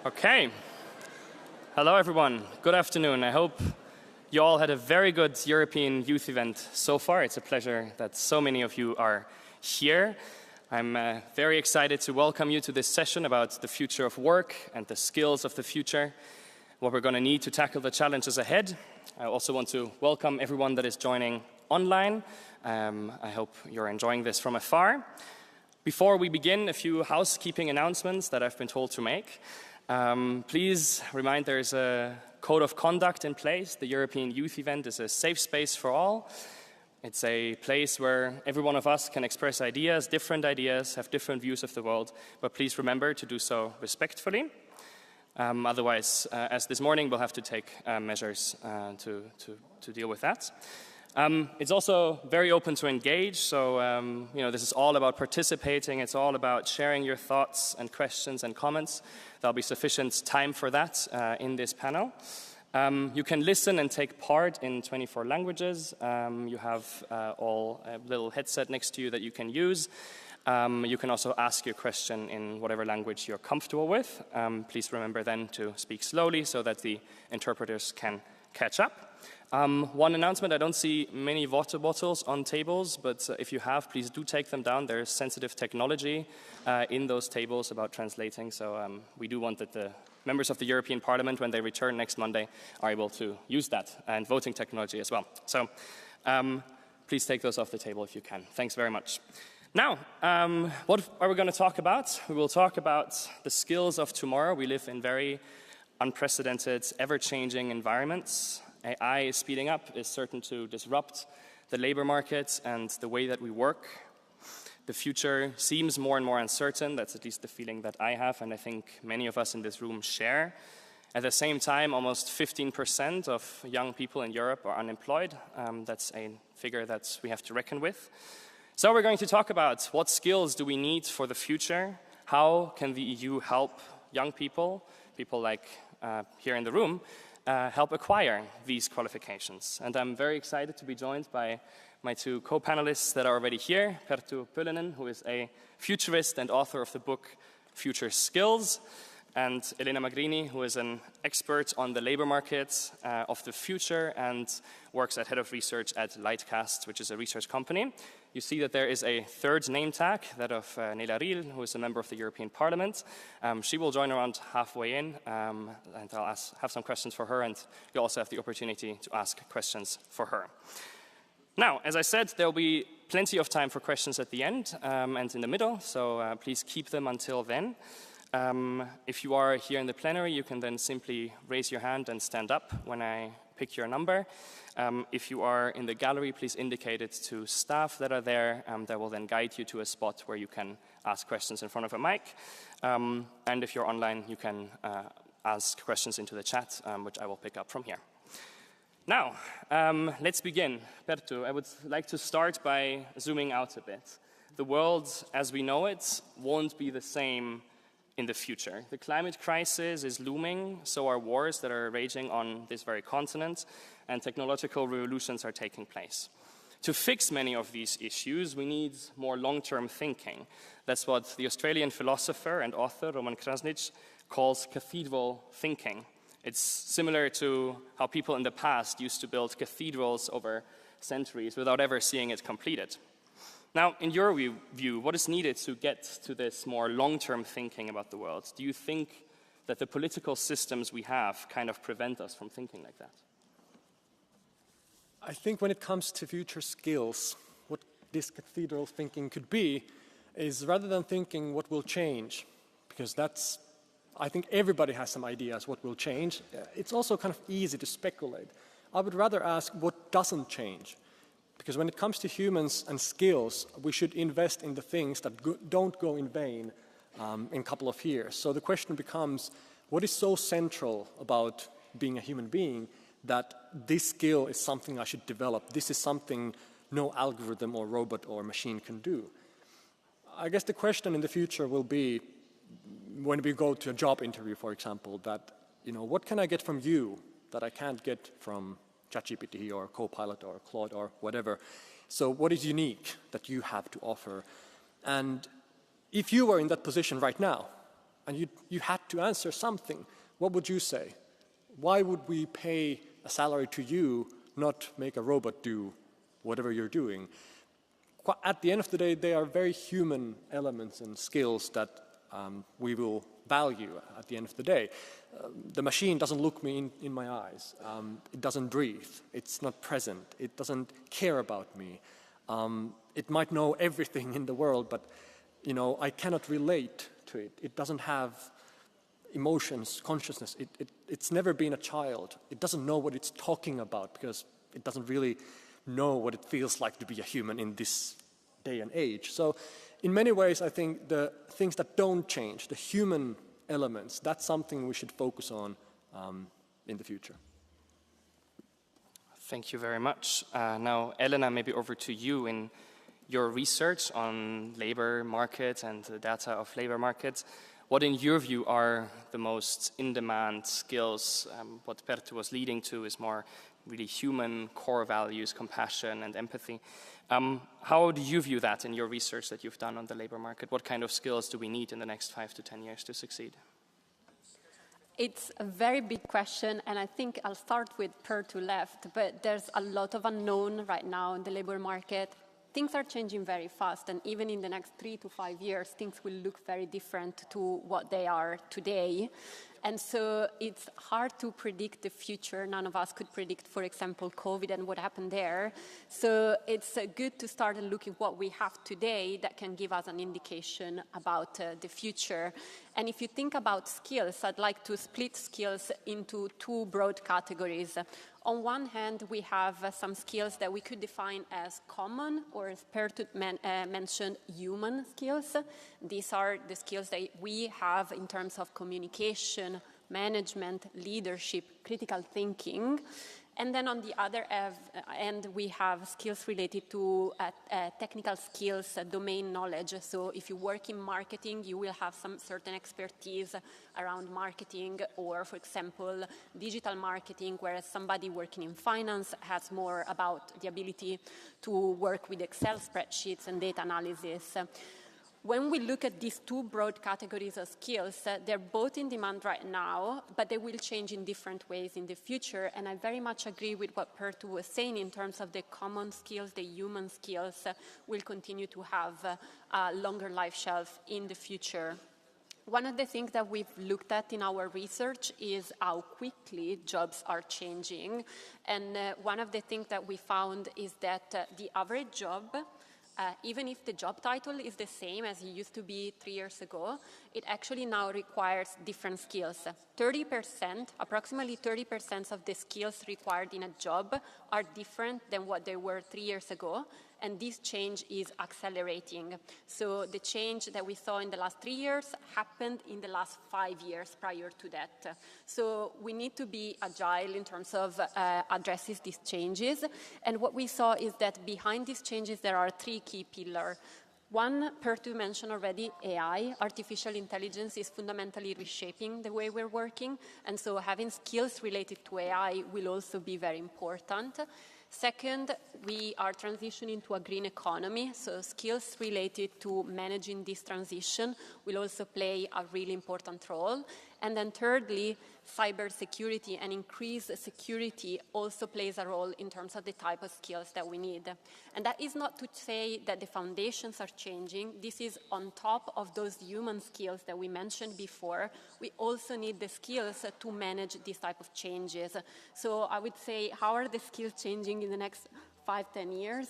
Okay. Hello, everyone. Good afternoon. I hope you all had a very good European youth event so far. It's a pleasure that so many of you are here. I'm very excited to welcome you to this session about the future of work and the skills of the future, what we're going to need to tackle the challenges ahead. I also want to welcome everyone that is joining online. I hope you're enjoying this from afar. Before we begin, a few housekeeping announcements that I've been told to make. Please remind there's a code of conduct in place. The European Youth Event is a safe space for all. It's a place where every one of us can express ideas, have different views of the world, but please remember to do so respectfully. Otherwise, as this morning, we'll have to take measures to deal with that. It's also very open to engage, so this is all about participating. It's all about sharing your thoughts and questions and comments. There'll be sufficient time for that in this panel. You can listen and take part in 24 languages. You have all a little headset next to you that you can use. You can also ask your question in whatever language you're comfortable with. Please remember then to speak slowly so that the interpreters can catch up. One announcement, I don't see many water bottles on tables, but if you have, please do take them down. There's sensitive technology in those tables about translating, so we do want that the members of the European Parliament, when they return next Monday, are able to use that, and voting technology as well. So please take those off the table if you can. Thanks very much. Now, what are we going to talk about? We will talk about the skills of tomorrow. We live in very unprecedented, ever-changing environments. AI is speeding up, is certain to disrupt the labor market and the way that we work. The future seems more and more uncertain. That's at least the feeling that I have, and I think many of us in this room share. At the same time, almost 15% of young people in Europe are unemployed. That's a figure that we have to reckon with. So we're going to talk about what skills do we need for the future? How can the EU help young people, people like here in the room, help acquire these qualifications? And I'm very excited to be joined by my two co-panelists that are already here, Perttu Pölönen, who is a futurist and author of the book Future Skills, and Elena Magrini, who is an expert on the labor market of the future and works as head of research at Lightcast, which is a research company. You see that there is a third name tag, that of Nela, who is a member of the European Parliament. She will join around halfway in, and I'll have some questions for her, and you also have the opportunity to ask questions for her. Now, as I said, there will be plenty of time for questions at the end and in the middle, so please keep them until then. If you are here in the plenary, you can then simply raise your hand and stand up when I pick your number. If you are in the gallery, please indicate it to staff that are there. That will then guide you to a spot where you can ask questions in front of a mic. And if you're online, you can ask questions into the chat, which I will pick up from here. Now, let's begin. Perttu, I would like to start by zooming out a bit. The world as we know it won't be the same in the future. The climate crisis is looming, so are wars that are raging on this very continent, and technological revolutions are taking place. To fix many of these issues, we need more long-term thinking. That's what the Australian philosopher and author Roman Krasnić calls cathedral thinking. It's similar to how people in the past used to build cathedrals over centuries without ever seeing it completed. Now, in your view, what is needed to get to this more long-term thinking about the world? Do you think that the political systems we have kind of prevent us from thinking like that? I think when it comes to future skills, what this cathedral thinking could be is rather than thinking what will change, because I think everybody has some ideas what will change. It's also kind of easy to speculate. I would rather ask what doesn't change. Because when it comes to humans and skills, we should invest in the things that don't go in vain in a couple of years. So the question becomes, what is so central about being a human being that this skill is something I should develop? This is something no algorithm or robot or machine can do. I guess the question in the future will be, when we go to a job interview, for example, that, what can I get from you that I can't get from ChatGPT or Copilot or Claude or whatever. So what is unique that you have to offer? And if you were in that position right now, and you had to answer something, what would you say? Why would we pay a salary to you, not make a robot do whatever you're doing? At the end of the day, they are very human elements and skills that we will value at the end of the day. The machine doesn't look me in my eyes. It doesn't breathe. It's not present. It doesn't care about me. It might know everything in the world, but I cannot relate to it. It doesn't have emotions, consciousness. It's never been a child. It doesn't know what it's talking about because it doesn't really know what it feels like to be a human in this day and age. So in many ways, I think the things that don't change, the human elements, that's something we should focus on in the future. Thank you very much. Now, Elena, maybe over to you in your research on labor markets and the data of labor markets. What, in your view, are the most in-demand skills? What Perttu was leading to is more really human core values, compassion and empathy. How do you view that in your research that you've done on the labor market? What kind of skills do we need in the next 5 to 10 years to succeed? It's a very big question, and I think I'll start with Perttu left, but there's a lot of unknown right now in the labor market. Things are changing very fast, and even in the next 3 to 5 years, things will look very different to what they are today. And so it's hard to predict the future. None of us could predict, for example, COVID and what happened there. So it's good to start looking what we have today that can give us an indication about the future. And if you think about skills, I'd like to split skills into 2 broad categories. On one hand, we have some skills that we could define as common, or as Perttu mentioned, human skills. These are the skills that we have in terms of communication, management, leadership, critical thinking. And then on the other end, we have skills related to technical skills, domain knowledge. So if you work in marketing, you will have some certain expertise around marketing or, for example, digital marketing, whereas somebody working in finance has more about the ability to work with Excel spreadsheets and data analysis. When we look at these 2 broad categories of skills, they're both in demand right now, but they will change in different ways in the future. And I very much agree with what Perttu was saying in terms of the common skills, the human skills will continue to have a longer life shelf in the future. One of the things that we've looked at in our research is how quickly jobs are changing. And one of the things that we found is that the average job, even if the job title is the same as it used to be 3 years ago, it actually now requires different skills. 30%, approximately 30% of the skills required in a job are different than what they were 3 years ago, and this change is accelerating. So the change that we saw in the last 3 years happened in the last 5 years prior to that. So we need to be agile in terms of addressing these changes. And what we saw is that behind these changes, there are 3 key pillars. One, Perttu mentioned already, AI, artificial intelligence, is fundamentally reshaping the way we're working. And so having skills related to AI will also be very important. Second, we are transitioning to a green economy, so skills related to managing this transition will also play a really important role. And then thirdly, cybersecurity and increased security also plays a role in terms of the type of skills that we need. And that is not to say that the foundations are changing. This is on top of those human skills that we mentioned before. We also need the skills to manage these type of changes. So I would say, how are the skills changing in the next 5-10 years?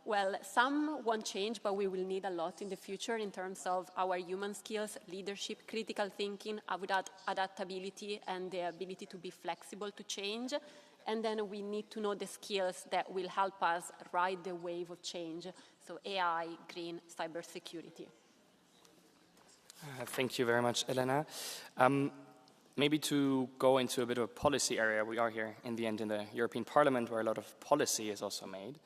Well, some won't change, but we will need a lot in the future in terms of our human skills, leadership, critical thinking, adaptability, and the ability to be flexible to change. And then we need to know the skills that will help us ride the wave of change. So AI, green, cybersecurity. Thank you very much, Elena. Maybe to go into a bit of a policy area, we are here in the end in the European Parliament where a lot of policy is also made.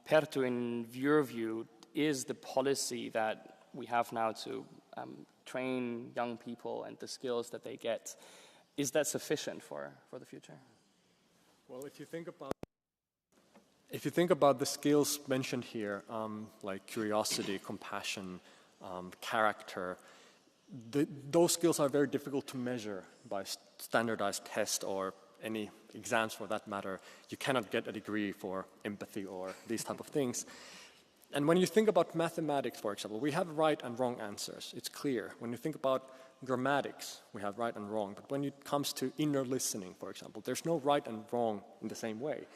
Perttu, in your view, is the policy that we have now to train young people and the skills that they get, is that sufficient for the future? Well, if you think about the skills mentioned here, like curiosity, compassion, character, those skills are very difficult to measure by standardized tests or any exams for that matter. You cannot get a degree for empathy or these type of things. And when you think about mathematics, for example, we have right and wrong answers. It's clear. When you think about grammatics, we have right and wrong. But when it comes to inner listening, for example, there's no right and wrong in the same way.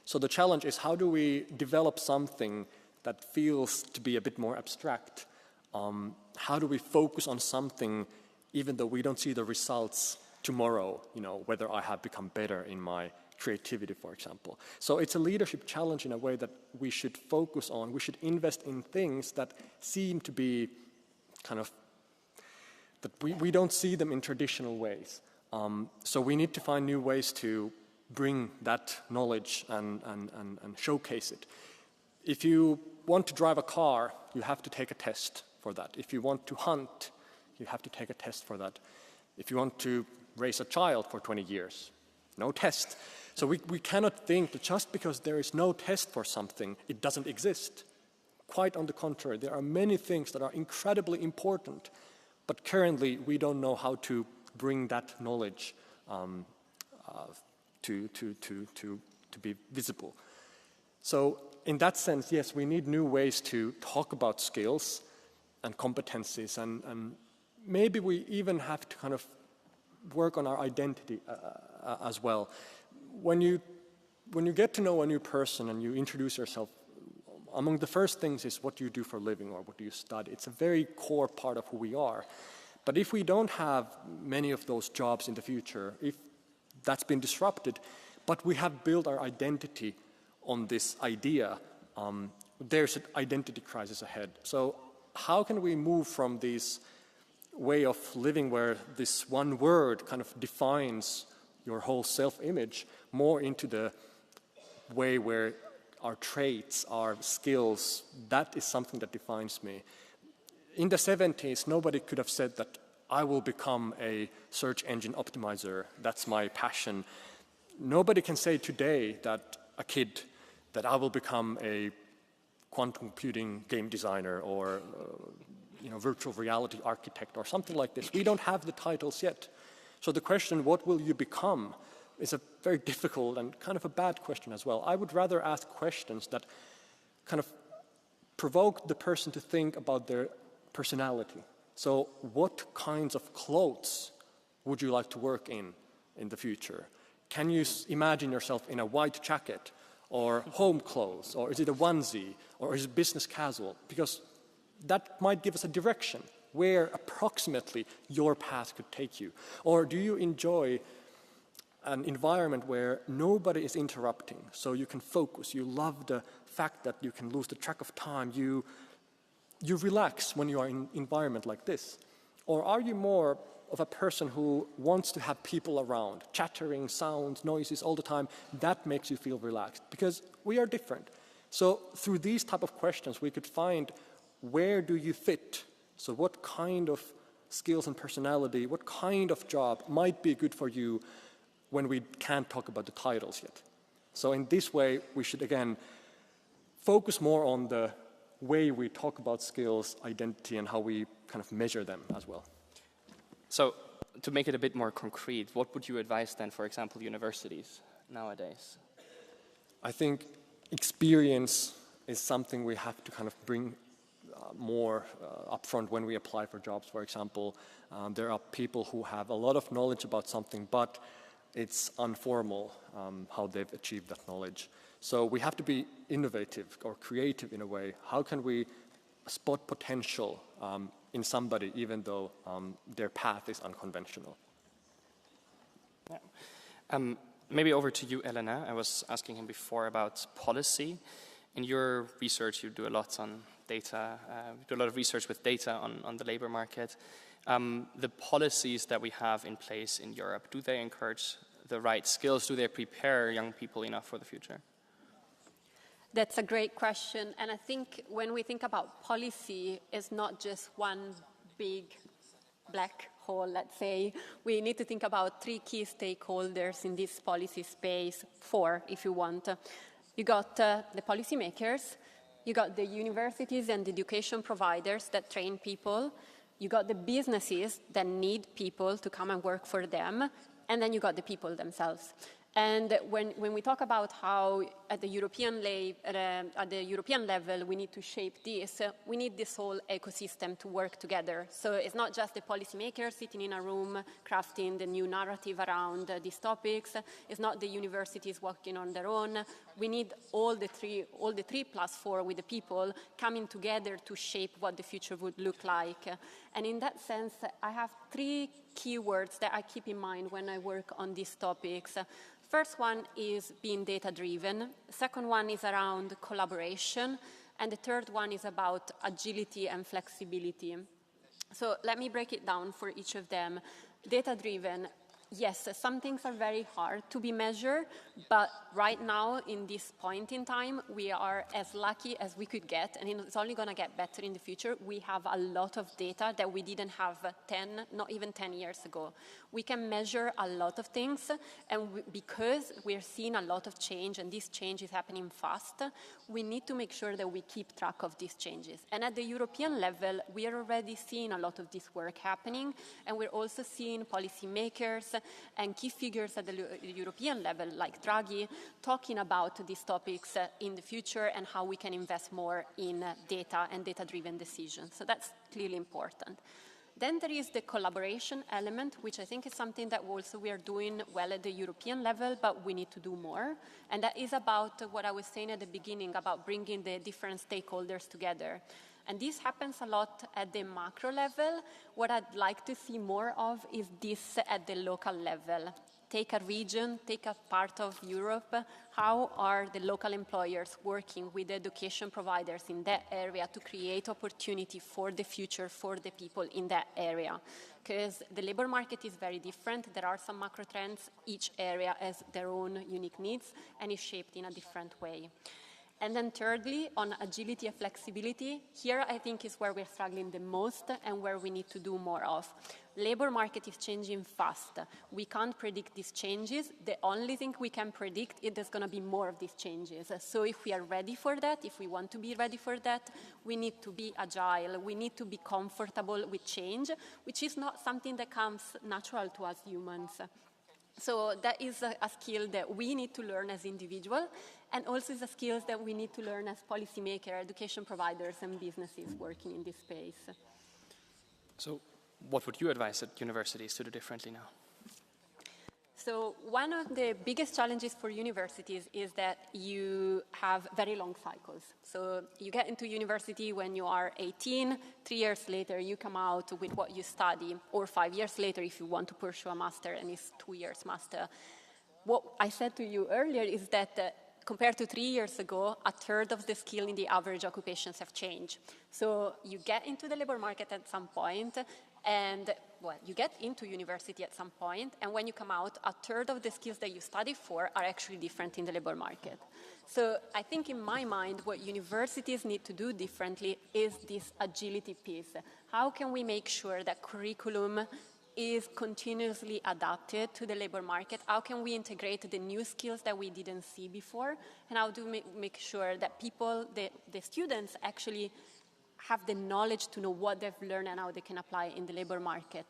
So the challenge is, how do we develop something that feels to be a bit more abstract? How do we focus on something even though we don't see the results tomorrow, whether I have become better in my creativity, for example. So it's a leadership challenge in a way that we should focus on. We should invest in things that seem to be that we don't see them in traditional ways. So we need to find new ways to bring that knowledge and showcase it. If you want to drive a car, you have to take a test for that. If you want to hunt, you have to take a test for that. If you want to raise a child for 20 years, no test. So we cannot think that just because there is no test for something, it doesn't exist. Quite on the contrary, there are many things that are incredibly important, but currently we don't know how to bring that knowledge to be visible. So in that sense, yes, we need new ways to talk about skills and competencies, and maybe we even have to kind of work on our identity as well. When you get to know a new person and you introduce yourself, among the first things is what do you do for a living or what do you study. It's a very core part of who we are. But if we don't have many of those jobs in the future, if that's been disrupted, but we have built our identity on this idea, there's an identity crisis ahead. So how can we move from this way of living where this one word kind of defines your whole self-image more into the way where our traits, our skills, that is something that defines me. In the 70s, nobody could have said that I will become a search engine optimizer, that's my passion. Nobody can say today that a kid that I will become a quantum computing game designer or virtual reality architect or something like this. We don't have the titles yet. So the question, what will you become, is a very difficult and kind of a bad question as well. I would rather ask questions that kind of provoke the person to think about their personality. So what kinds of clothes would you like to work in the future? Can you imagine yourself in a white jacket or home clothes, or is it a onesie, or is it business casual? Because that might give us a direction where approximately your path could take you. Or do you enjoy an environment where nobody is interrupting, so you can focus, you love the fact that you can lose the track of time, you relax when you are in an environment like this? Or are you more of a person who wants to have people around, chattering, sounds, noises all the time? That makes you feel relaxed, because we are different. So through these type of questions, we could find where do you fit? So what kind of skills and personality, what kind of job might be good for you when we can't talk about the titles yet? So in this way, we should again focus more on the way we talk about skills, identity, and how we kind of measure them as well. So to make it a bit more concrete, what would you advise then, for example, universities nowadays? I think experience is something we have to kind of bring more upfront when we apply for jobs, for example. There are people who have a lot of knowledge about something, but it's informal how they've achieved that knowledge. So we have to be innovative or creative in a way. How can we spot potential in somebody even though their path is unconventional? Yeah. Maybe over to you, Elena. I was asking him before about policy. In your research, you do a lot on data, you do a lot of research with data on the labor market. The policies that we have in place in Europe, do they encourage the right skills? Do they prepare young people enough for the future? That's a great question. And I think when we think about policy, it's not just one big black hole, let's say. We need to think about three key stakeholders in this policy space, four if you want. You got the policymakers, you got the universities and education providers that train people, You got the businesses that need people to come and work for them, and then you got the people themselves. And when we talk about how at the European level we need to shape this, we need this whole ecosystem to work together. So it's not just the policymakers sitting in a room crafting the new narrative around these topics. It's not the universities working on their own. We need all the three plus four with the people coming together to shape what the future would look like. And in that sense, I have three keywords that I keep in mind when I work on these topics. First one is being data-driven. Second one is around collaboration. And the third one is about agility and flexibility. So let me break it down for each of them. Data-driven, yes, some things are very hard to be measured, but right now, in this point in time, we are as lucky as we could get, and it's only going to get better in the future. We have a lot of data that we didn't have not even 10 years ago. We can measure a lot of things, and because we're seeing a lot of change, and this change is happening fast, we need to make sure that we keep track of these changes. And at the European level, we are already seeing a lot of this work happening, and we're also seeing policymakers and key figures at the European level, like Draghi, talking about these topics in the future and how we can invest more in data and data-driven decisions. So that's clearly important. Then there is the collaboration element, which I think is something that also we are doing well at the European level, but we need to do more. And that is about what I was saying at the beginning, about bringing the different stakeholders together. And this happens a lot at the macro level. What I'd like to see more of is this at the local level. Take a region, take a part of Europe. How are the local employers working with the education providers in that area to create opportunity for the future for the people in that area? Because the labor market is very different. There are some macro trends. Each area has their own unique needs and is shaped in a different way. And then thirdly, on agility and flexibility, here I think is where we're struggling the most and where we need to do more of. Labor market is changing fast. We can't predict these changes. The only thing we can predict is there's going to be more of these changes. So if we are ready for that, if we want to be ready for that, we need to be agile. We need to be comfortable with change, which is not something that comes natural to us humans. So that is a skill that we need to learn as individuals, and also is a skill that we need to learn as policymakers, education providers, and businesses working in this space. So what would you advise at universities to do differently now? So one of the biggest challenges for universities is that you have very long cycles. So you get into university when you are 18, 3 years later you come out with what you study, or 5 years later if you want to pursue a master and it's 2 years master. What I said to you earlier is that compared to 3 years ago, a third of the skill in the average occupations have changed. So you get into the labor market at some point, and well, you get into university at some point, and when you come out, a third of the skills that you study for are actually different in the labor market. So I think in my mind, what universities need to do differently is this agility piece. How can we make sure that curriculum is continuously adapted to the labor market? How can we integrate the new skills that we didn't see before? And how do we make sure that people, the students actually have the knowledge to know what they've learned and how they can apply in the labor market.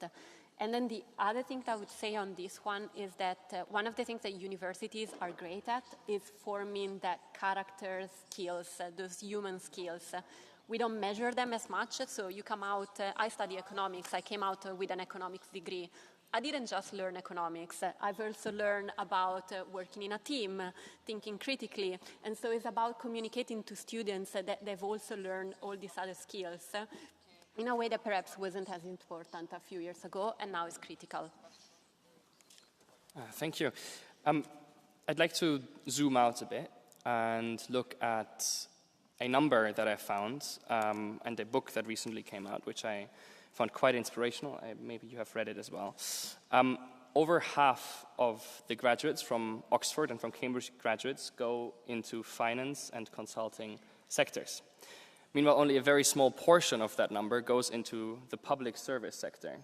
And then the other thing that I would say on this one is that one of the things that universities are great at is forming that character skills, those human skills. We don't measure them as much, so you come out, I study economics, I came out with an economics degree. I didn't just learn economics. I've also learned about working in a team, thinking critically. And so it's about communicating to students that they've also learned all these other skills in a way that perhaps wasn't as important a few years ago, and now is critical. Thank you. I'd like to zoom out a bit and look at a number that I found and a book that recently came out, which I found quite inspirational. Maybe you have read it as well. Over half of the graduates from Oxford and from Cambridge graduates go into finance and consulting sectors. Meanwhile, only a very small portion of that number goes into the public service sector.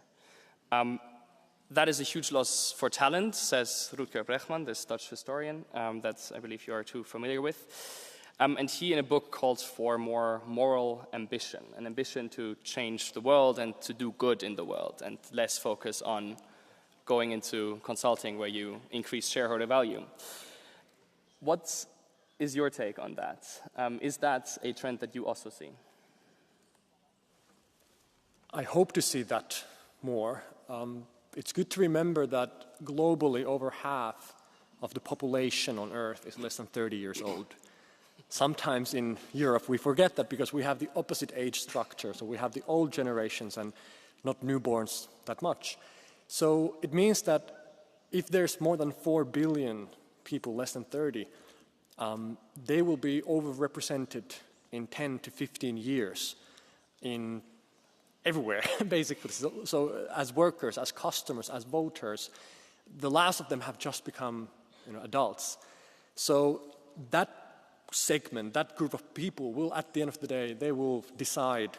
That is a huge loss for talent, says Rutger Bregman, this Dutch historian, that I believe you are too familiar with. And he, in a book, calls for more moral ambition, an ambition to change the world and to do good in the world, and less focus on going into consulting where you increase shareholder value. What is your take on that? Is that a trend that you also see? I hope to see that more. It's good to remember that globally over half of the population on Earth is less than 30 years old. Sometimes in Europe we forget that because we have the opposite age structure, so we have the old generations and not newborns that much. So it means that if there's more than 4 billion people less than 30, they will be overrepresented in 10 to 15 years in everywhere, basically. So as workers, as customers, as voters, the last of them have just become adults. So that segment, that group of people will, at the end of the day, they will decide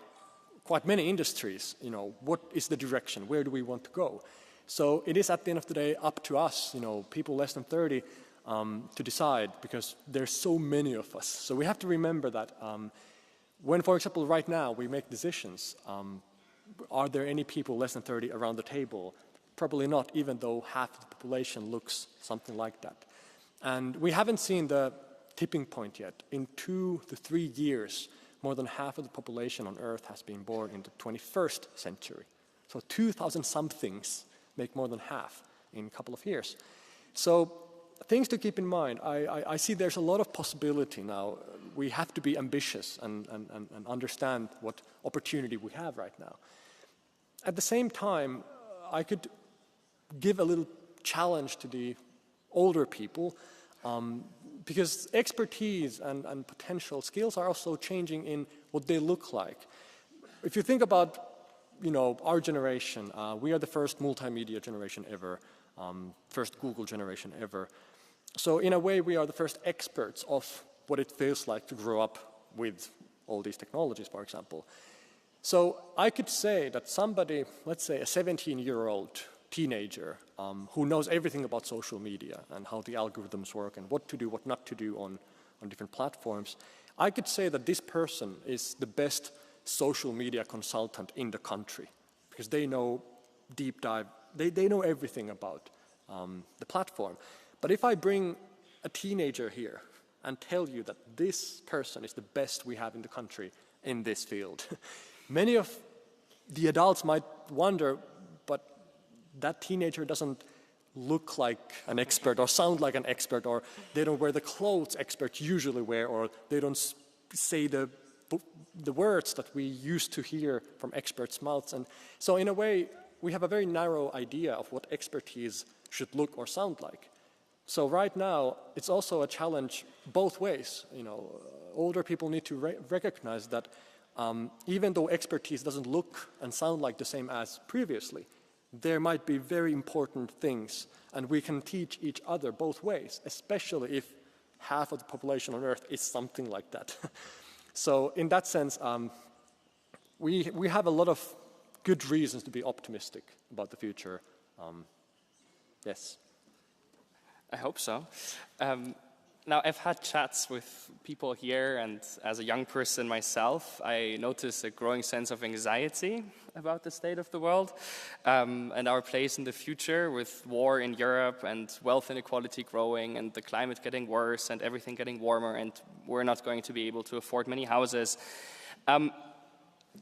quite many industries, what is the direction, where do we want to go? So it is at the end of the day up to us, people less than 30, to decide, because there's so many of us. So we have to remember that when, for example, right now we make decisions, are there any people less than 30 around the table? Probably not, even though half the population looks something like that. And we haven't seen the tipping point yet. In 2 to 3 years, more than half of the population on Earth has been born in the 21st century. So 2,000-somethings make more than half in a couple of years. So things to keep in mind. I see there's a lot of possibility now. We have to be ambitious and understand what opportunity we have right now. At the same time, I could give a little challenge to the older people, because expertise and potential skills are also changing in what they look like. If you think about, our generation, we are the first multimedia generation ever, first Google generation ever. So in a way, we are the first experts of what it feels like to grow up with all these technologies, for example. So I could say that somebody, let's say a 17-year-old teenager who knows everything about social media and how the algorithms work and what to do, what not to do on different platforms, I could say that this person is the best social media consultant in the country, because they know deep dive, they know everything about the platform. But if I bring a teenager here and tell you that this person is the best we have in the country in this field, many of the adults might wonder, but that teenager doesn't look like an expert or sound like an expert, or they don't wear the clothes experts usually wear, or they don't say the words that we used to hear from experts' mouths. And so in a way, we have a very narrow idea of what expertise should look or sound like. So right now, it's also a challenge both ways. Older people need to recognize that even though expertise doesn't look and sound like the same as previously, there might be very important things, and we can teach each other both ways, especially if half of the population on Earth is something like that. So in that sense, we have a lot of good reasons to be optimistic about the future. Yes. I hope so. Now, I've had chats with people here, and as a young person myself, I notice a growing sense of anxiety about the state of the world and our place in the future, with war in Europe and wealth inequality growing and the climate getting worse and everything getting warmer, and we're not going to be able to afford many houses.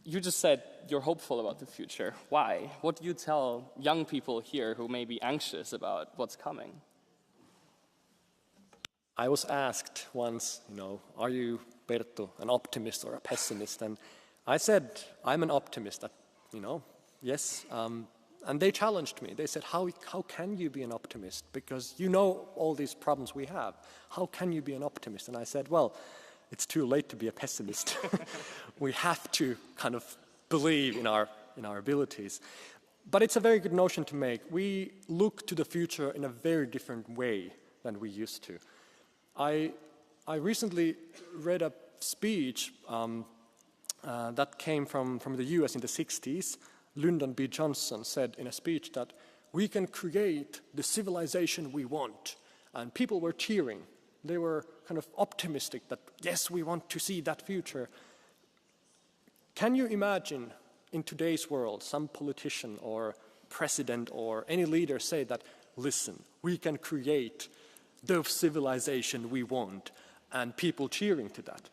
You just said you're hopeful about the future. Why? What do you tell young people here who may be anxious about what's coming? I was asked once, are you, Perttu, an optimist or a pessimist? And I said, I'm an optimist, yes. And they challenged me. They said, how can you be an optimist? Because you know all these problems we have. How can you be an optimist? And I said, well, it's too late to be a pessimist. We have to kind of believe in our abilities. But it's a very good notion to make. We look to the future in a very different way than we used to. I recently read a speech that came from the US in the 60s. Lyndon B. Johnson said in a speech that we can create the civilization we want. And people were cheering. They were kind of optimistic that, yes, we want to see that future. Can you imagine in today's world some politician or president or any leader say that, listen, we can create the civilization we want, and people cheering to that?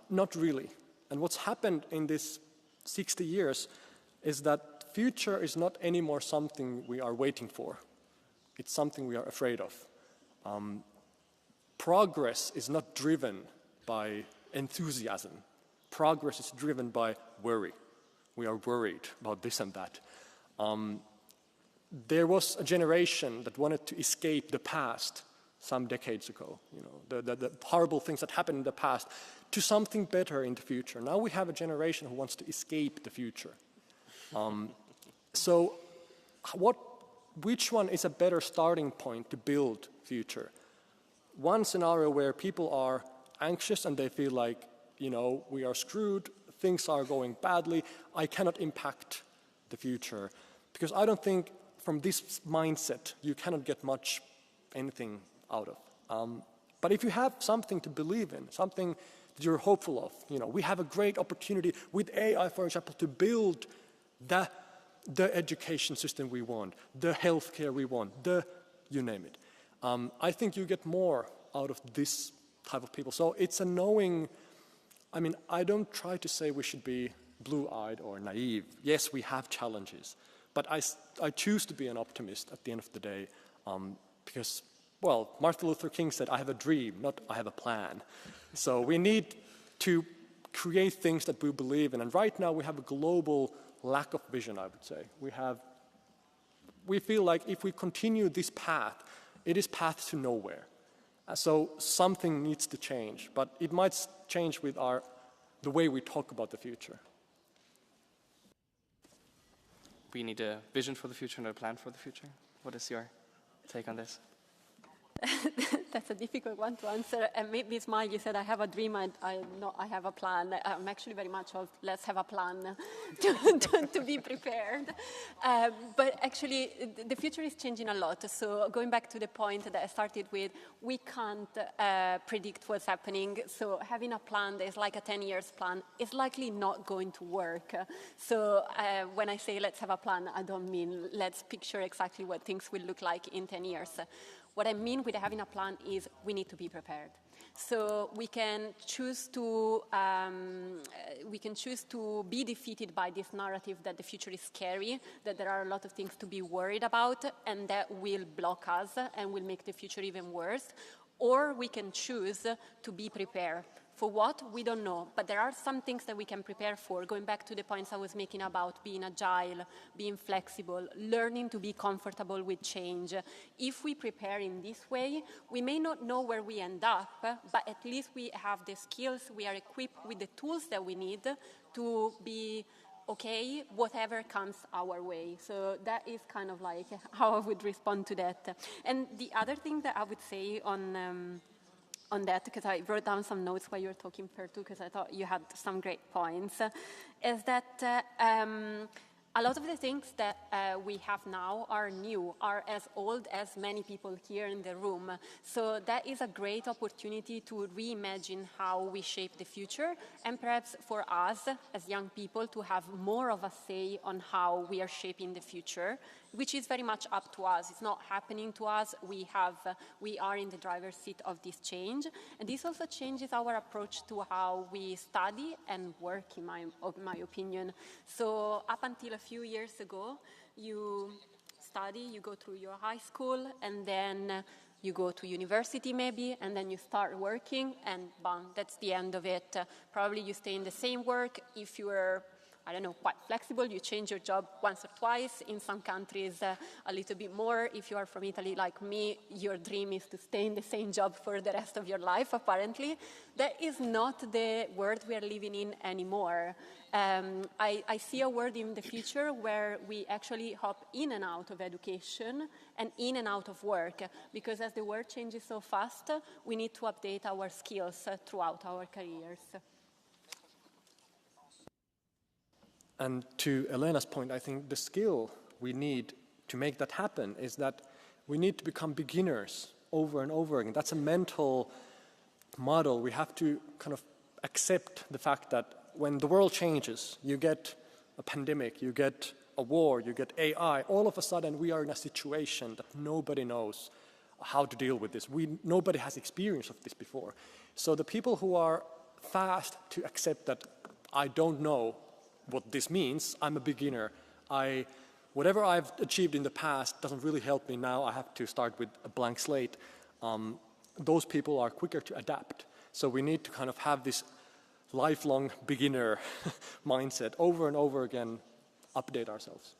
Not really. And what's happened in this 60 years is that future is not anymore something we are waiting for. It's something we are afraid of. Progress is not driven by enthusiasm. Progress is driven by worry. We are worried about this and that. There was a generation that wanted to escape the past some decades ago, you know, the horrible things that happened in the past, to something better in the future. Now we have a generation who wants to escape the future. So which one is a better starting point to build future? One scenario where people are anxious and they feel like, you know, we are screwed, things are going badly, I cannot impact the future. Because I don't think from this mindset you cannot get much anything out of. But if you have something to believe in, something that you're hopeful of, you know, we have a great opportunity with AI, for example, to build the education system we want, the healthcare we want, you name it. I think you get more out of this type of people. So it's a knowing. I mean, I don't try to say we should be blue-eyed or naive. Yes, we have challenges, but I choose to be an optimist at the end of the day because, well, Martin Luther King said, I have a dream, not I have a plan. So we need to create things that we believe in. And right now we have a global lack of vision, I would say. We feel like if we continue this path, it is path to nowhere. So something needs to change, but it might change with the way we talk about the future. We need a vision for the future and a plan for the future. What is your take on this? That's a difficult one to answer. And maybe, Ismail, you said, I have a dream, I have a plan. I'm actually very much of, let's have a plan to be prepared. But actually, the future is changing a lot. So going back to the point that I started with, we can't predict what's happening. So having a plan that is like a 10 years plan is likely not going to work. So when I say let's have a plan, I don't mean let's picture exactly what things will look like in 10 years. What I mean with having a plan is we need to be prepared. So we can choose to be defeated by this narrative that the future is scary, that there are a lot of things to be worried about, and that will block us and will make the future even worse. Or we can choose to be prepared. For what? We don't know. But there are some things that we can prepare for, going back to the points I was making about being agile, being flexible, learning to be comfortable with change. If we prepare in this way, we may not know where we end up, but at least we have the skills, we are equipped with the tools that we need to be okay, whatever comes our way. So that is kind of like how I would respond to that. And the other thing that I would say on that, because I wrote down some notes while you were talking, Perttu, because I thought you had some great points, is that a lot of the things that we have now are new, are as old as many people here in the room. So that is a great opportunity to reimagine how we shape the future, and perhaps for us as young people to have more of a say on how we are shaping the future, which is very much up to us. It's not happening to us. We are in the driver's seat of this change. And this also changes our approach to how we study and work, in my opinion. So up until a few years ago, you study, you go through your high school, and then you go to university maybe, and then you start working, and bam, that's the end of it. Probably you stay in the same work. If you are, I don't know, quite flexible, you change your job once or twice. In some countries, a little bit more. If you are from Italy like me, your dream is to stay in the same job for the rest of your life, apparently. That is not the world we are living in anymore. I see a world in the future where we actually hop in and out of education and in and out of work, because as the world changes so fast, we need to update our skills throughout our careers. And to Elena's point, I think the skill we need to make that happen is that we need to become beginners over and over again. That's a mental model. We have to kind of accept the fact that when the world changes, you get a pandemic, you get a war, you get AI, all of a sudden we are in a situation that nobody knows how to deal with this. Nobody has experience of this before. So the people who are fast to accept that I don't know what this means, I'm a beginner, whatever I've achieved in the past doesn't really help me now, I have to start with a blank slate, those people are quicker to adapt. So we need to kind of have this lifelong beginner mindset over and over again, update ourselves.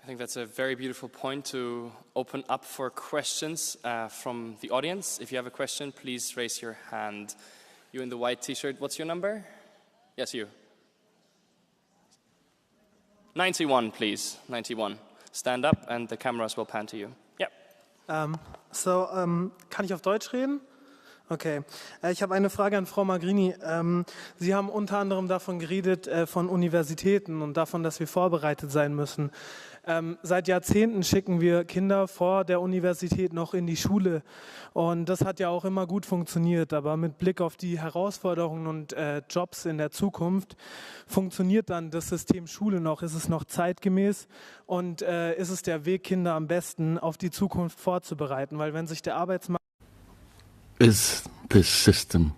I think that's a very beautiful point to open up for questions from the audience. If you have a question, please raise your hand. You in the white t-shirt, what's your number? Yes, you. 91, please. 91. Stand up and the cameras will pan to you. Yep. Kann ich auf Deutsch reden? Okay. Ich habe eine Frage an Frau Magrini. Sie haben unter anderem davon geredet, von Universitäten und davon, dass wir vorbereitet sein müssen. Seit Jahrzehnten schicken wir Kinder vor der Universität noch in die Schule. Und das hat ja auch immer gut funktioniert. Aber mit Blick auf die Herausforderungen und Jobs in der Zukunft, funktioniert dann das System Schule noch? Ist es noch zeitgemäß? Und ist es der Weg, Kinder am besten auf die Zukunft vorzubereiten? Weil wenn sich der Arbeitsmarkt... Is this system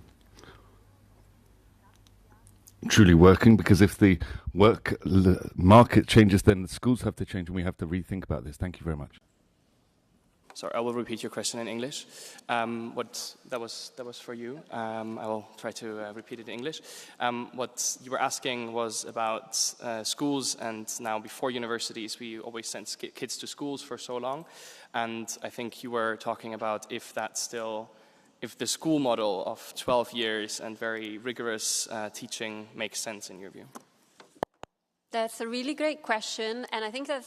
truly working? Because if the work market changes, then the schools have to change and we have to rethink about this. Thank you very much. Sorry, I will repeat your question in English. That was for you. I will try to repeat it in English. What you were asking was about schools, and now before universities, we always send kids to schools for so long. And I think you were talking about if the school model of 12 years and very rigorous teaching makes sense in your view. That's a really great question, and I think that's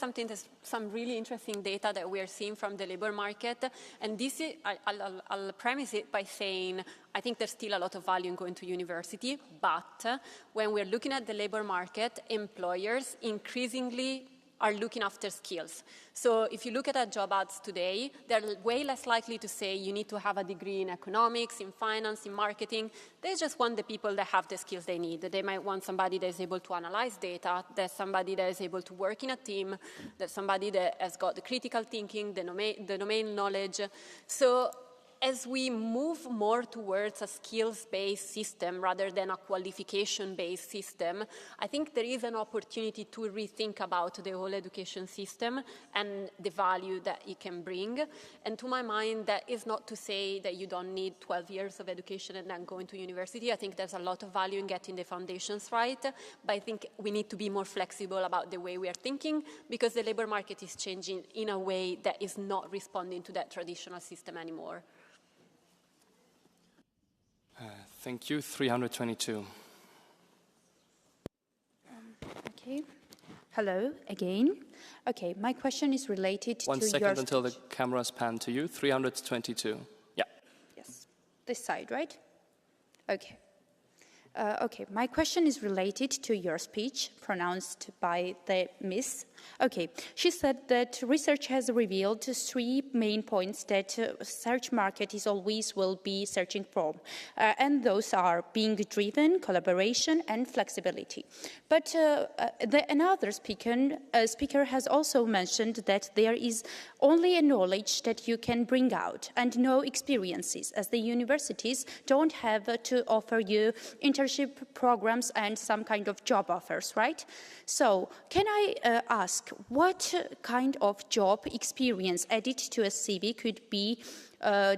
some really interesting data that we are seeing from the labor market. And this is, I'll premise it by saying I think there's still a lot of value in going to university, but when we're looking at the labor market, employers increasingly are looking after skills. So if you look at our job ads today, they're way less likely to say you need to have a degree in economics, in finance, in marketing. They just want the people that have the skills they need. They might want somebody that is able to analyze data, that's somebody that is able to work in a team, that's somebody that has got the critical thinking, the domain knowledge. So as we move more towards a skills-based system rather than a qualification-based system, I think there is an opportunity to rethink about the whole education system and the value that it can bring. And to my mind, that is not to say that you don't need 12 years of education and then going to university. I think there's a lot of value in getting the foundations right, but I think we need to be more flexible about the way we are thinking because the labor market is changing in a way that is not responding to that traditional system anymore. Thank you. 322. Okay. Hello again. Okay, my question is related to your... 1 second until the cameras pan to you. 322. Yeah. Yes. This side, right? Okay. Okay, my question is related to your speech pronounced by the Miss. Okay, she said that research has revealed 3 main points that search market is always will be searching for, and those are being driven, collaboration, and flexibility. But another speaker has also mentioned that there is only a knowledge that you can bring out and no experiences, as the universities don't have to offer you internship programs and some kind of job offers, right? So can I ask what kind of job experience added to a CV could be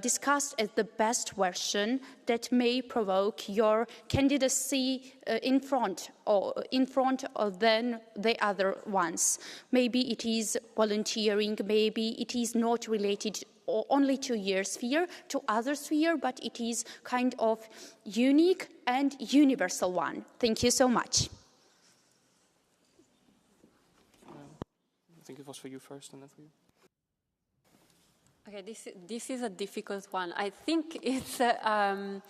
discussed as the best version that may provoke your candidacy in front of then the other ones? Maybe it is volunteering, maybe it is not related only to your sphere, to other sphere, but it is kind of unique and universal one. Thank you so much. I think it was for you first and then for you. Okay, this is a difficult one. I think it's, I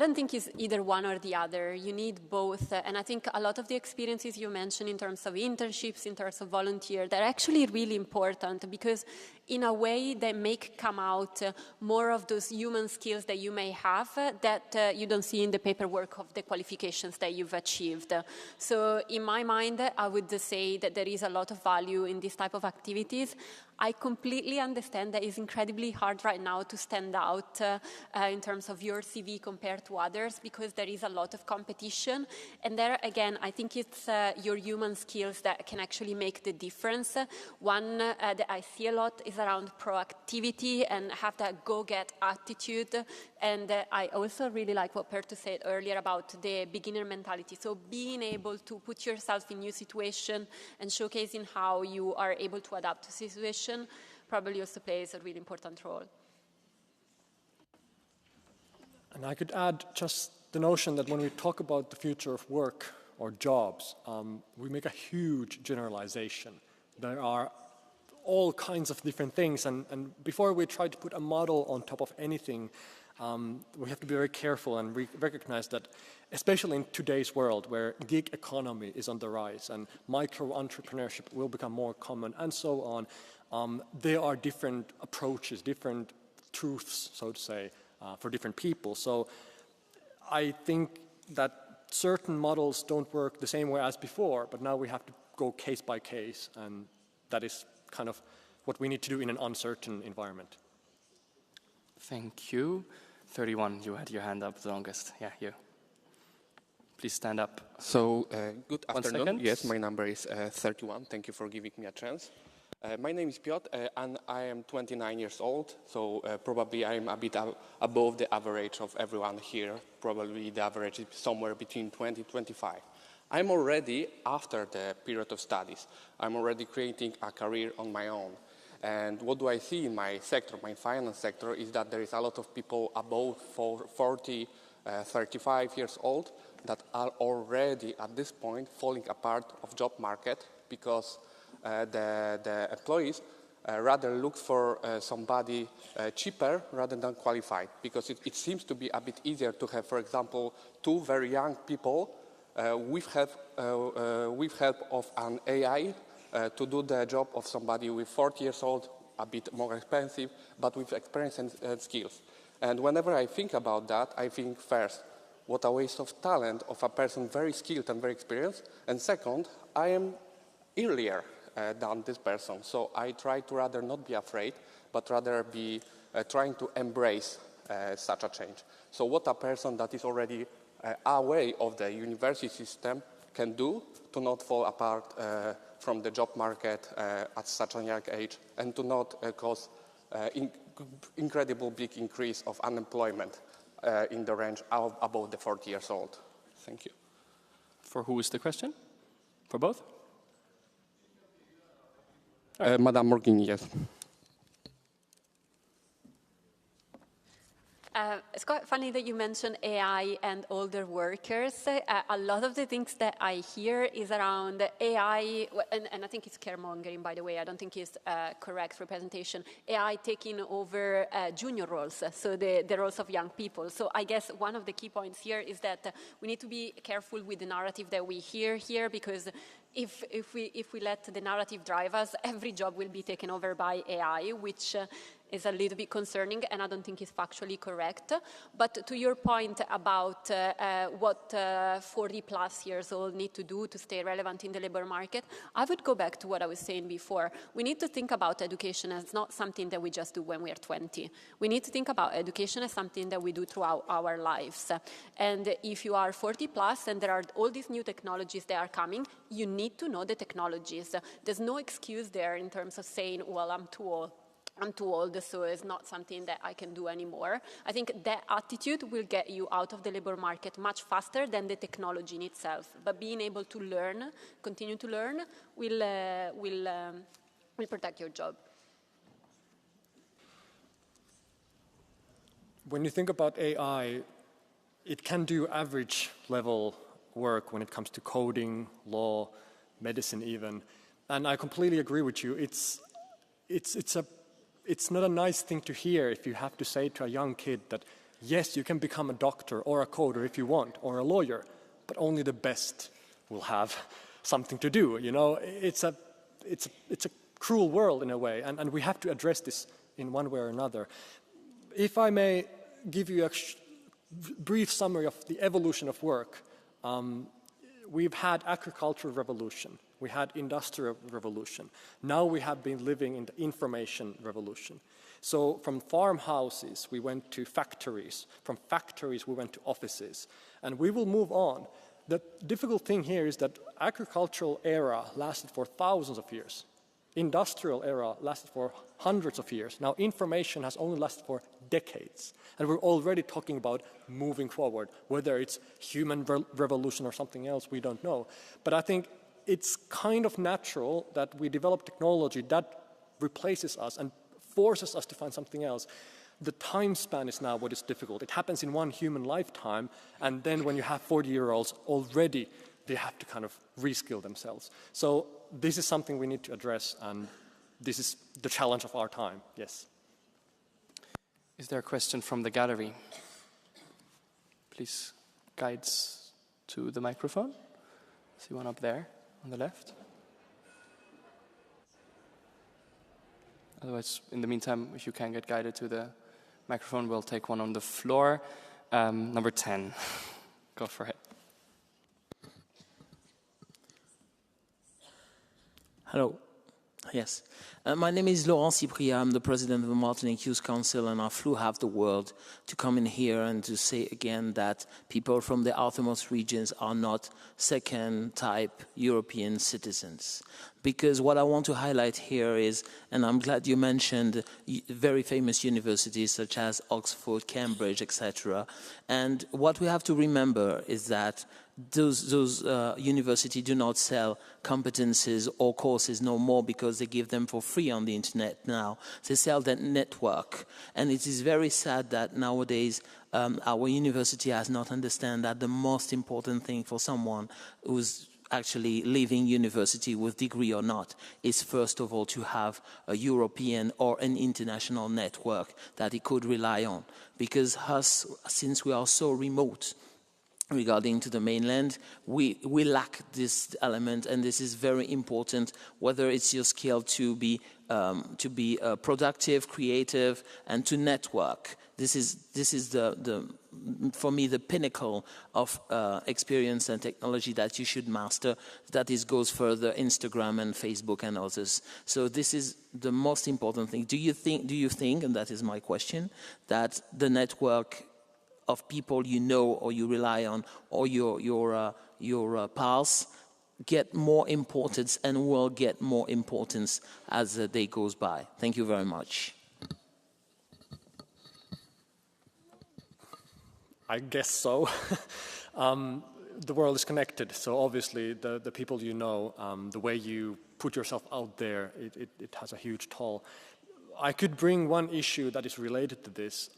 don't think it's either one or the other. You need both. And I think a lot of the experiences you mentioned in terms of internships, in terms of volunteer, they're actually really important because in a way that make come out more of those human skills that you may have that you don't see in the paperwork of the qualifications that you've achieved. So in my mind, I would say that there is a lot of value in this type of activities. I completely understand that it's incredibly hard right now to stand out in terms of your CV compared to others because there is a lot of competition. And there, again, I think it's your human skills that can actually make the difference. One that I see a lot is around proactivity and have that go-get attitude. And I also really like what Perttu said earlier about the beginner mentality. So being able to put yourself in new situation and showcasing how you are able to adapt to situation probably also plays a really important role. And I could add just the notion that when we talk about the future of work or jobs, we make a huge generalization. There are all kinds of different things, and before we try to put a model on top of anything, we have to be very careful and recognize that, especially in today's world where gig economy is on the rise and micro-entrepreneurship will become more common and so on, there are different approaches, different truths, so to say, for different people. So I think that certain models don't work the same way as before, but now we have to go case by case, and that is kind of what we need to do in an uncertain environment. Thank you. 31, you had your hand up the longest. Yeah, you. Please stand up. So, good 1 afternoon. second. Yes, my number is 31. Thank you for giving me a chance. My name is Piotr, and I am 29 years old, so probably I'm a bit above the average of everyone here. Probably the average is somewhere between 20 and 25. I'm already after the period of studies. I'm already creating a career on my own. And what do I see in my sector, my finance sector, is that there is a lot of people above 40, 35 years old that are already at this point falling apart of job market because the employees rather look for somebody cheaper rather than qualified, because it seems to be a bit easier to have, for example, two very young people with help of an AI to do the job of somebody with 40 years old, a bit more expensive, but with experience and skills. And whenever I think about that, I think first, what a waste of talent of a person very skilled and very experienced. And second, I am earlier than this person. So I try to rather not be afraid, but rather be trying to embrace such a change. So what a person that is already away of the university system can do to not fall apart from the job market at such a young age and to not cause incredible big increase of unemployment in the range of above the 40 years old. Thank you. For who is the question? For both? Madame Magrini, yes. It's quite funny that you mentioned AI and older workers. A lot of the things that I hear is around AI, and I think it's scaremongering, by the way. I don't think it's correct representation. AI taking over junior roles, so the roles of young people. So I guess one of the key points here is that we need to be careful with the narrative that we hear here, because if we let the narrative drive us, every job will be taken over by AI, which is a little bit concerning, and I don't think is factually correct. But to your point about what 40-plus years old need to do to stay relevant in the labor market, I would go back to what I was saying before. We need to think about education as not something that we just do when we are 20. We need to think about education as something that we do throughout our lives. And if you are 40-plus and there are all these new technologies that are coming, you need to know the technologies. There's no excuse there in terms of saying, well, I'm too old, so it's not something that I can do anymore. I think that attitude will get you out of the labor market much faster than the technology in itself. But being able to learn, continue to learn, will protect your job. When you think about AI, it can do average level work when it comes to coding, law, medicine even. And I completely agree with you. It's not a nice thing to hear if you have to say to a young kid that, yes, you can become a doctor or a coder if you want, or a lawyer, but only the best will have something to do. You know, it's a cruel world in a way, and we have to address this in one way or another. If I may give you a brief summary of the evolution of work, we've had agricultural revolution, we had industrial revolution, now we have been living in the information revolution. So from farmhouses we went to factories, from factories we went to offices, and we will move on. The difficult thing here is that agricultural era lasted for thousands of years. Industrial era lasted for hundreds of years. Now information has only lasted for decades. And we're already talking about moving forward. Whether it's human revolution or something else, we don't know. But I think it's kind of natural that we develop technology that replaces us and forces us to find something else. The time span is now what is difficult. It happens in one human lifetime, and then when you have 40-year-olds already, they have to kind of reskill themselves. So this is something we need to address, and this is the challenge of our time, yes. Is there a question from the gallery? Please, guides to the microphone. See one up there on the left. Otherwise, in the meantime, if you can get guided to the microphone, we'll take one on the floor. Number 10. Go for it. Hello. Yes. My name is Laurent Cyprien. I'm the president of the Martinique Youth Council, and I flew half the world to come in here and to say again that people from the outermost regions are not second-type European citizens. Because what I want to highlight here is, and I'm glad you mentioned very famous universities such as Oxford, Cambridge, etc. And what we have to remember is that those universities do not sell competences or courses no more because they give them for free on the internet now. They sell that network. And it is very sad that nowadays our university has not understand that the most important thing for someone who's actually leaving university with degree or not is first of all to have a European or an international network that he could rely on. Because us, since we are so remote regarding to the mainland, we lack this element, and this is very important, whether it's your skill to be productive, creative, and to network. This is the for me the pinnacle of experience and technology that you should master. That goes further Instagram and Facebook and others. So this is the most important thing. Do you think, and that is my question, that the network of people you know or you rely on or your pals get more importance and will get more importance as the day goes by? Thank you very much. I guess so. The world is connected, so obviously the people you know, the way you put yourself out there, it has a huge toll. I could bring one issue that is related to this.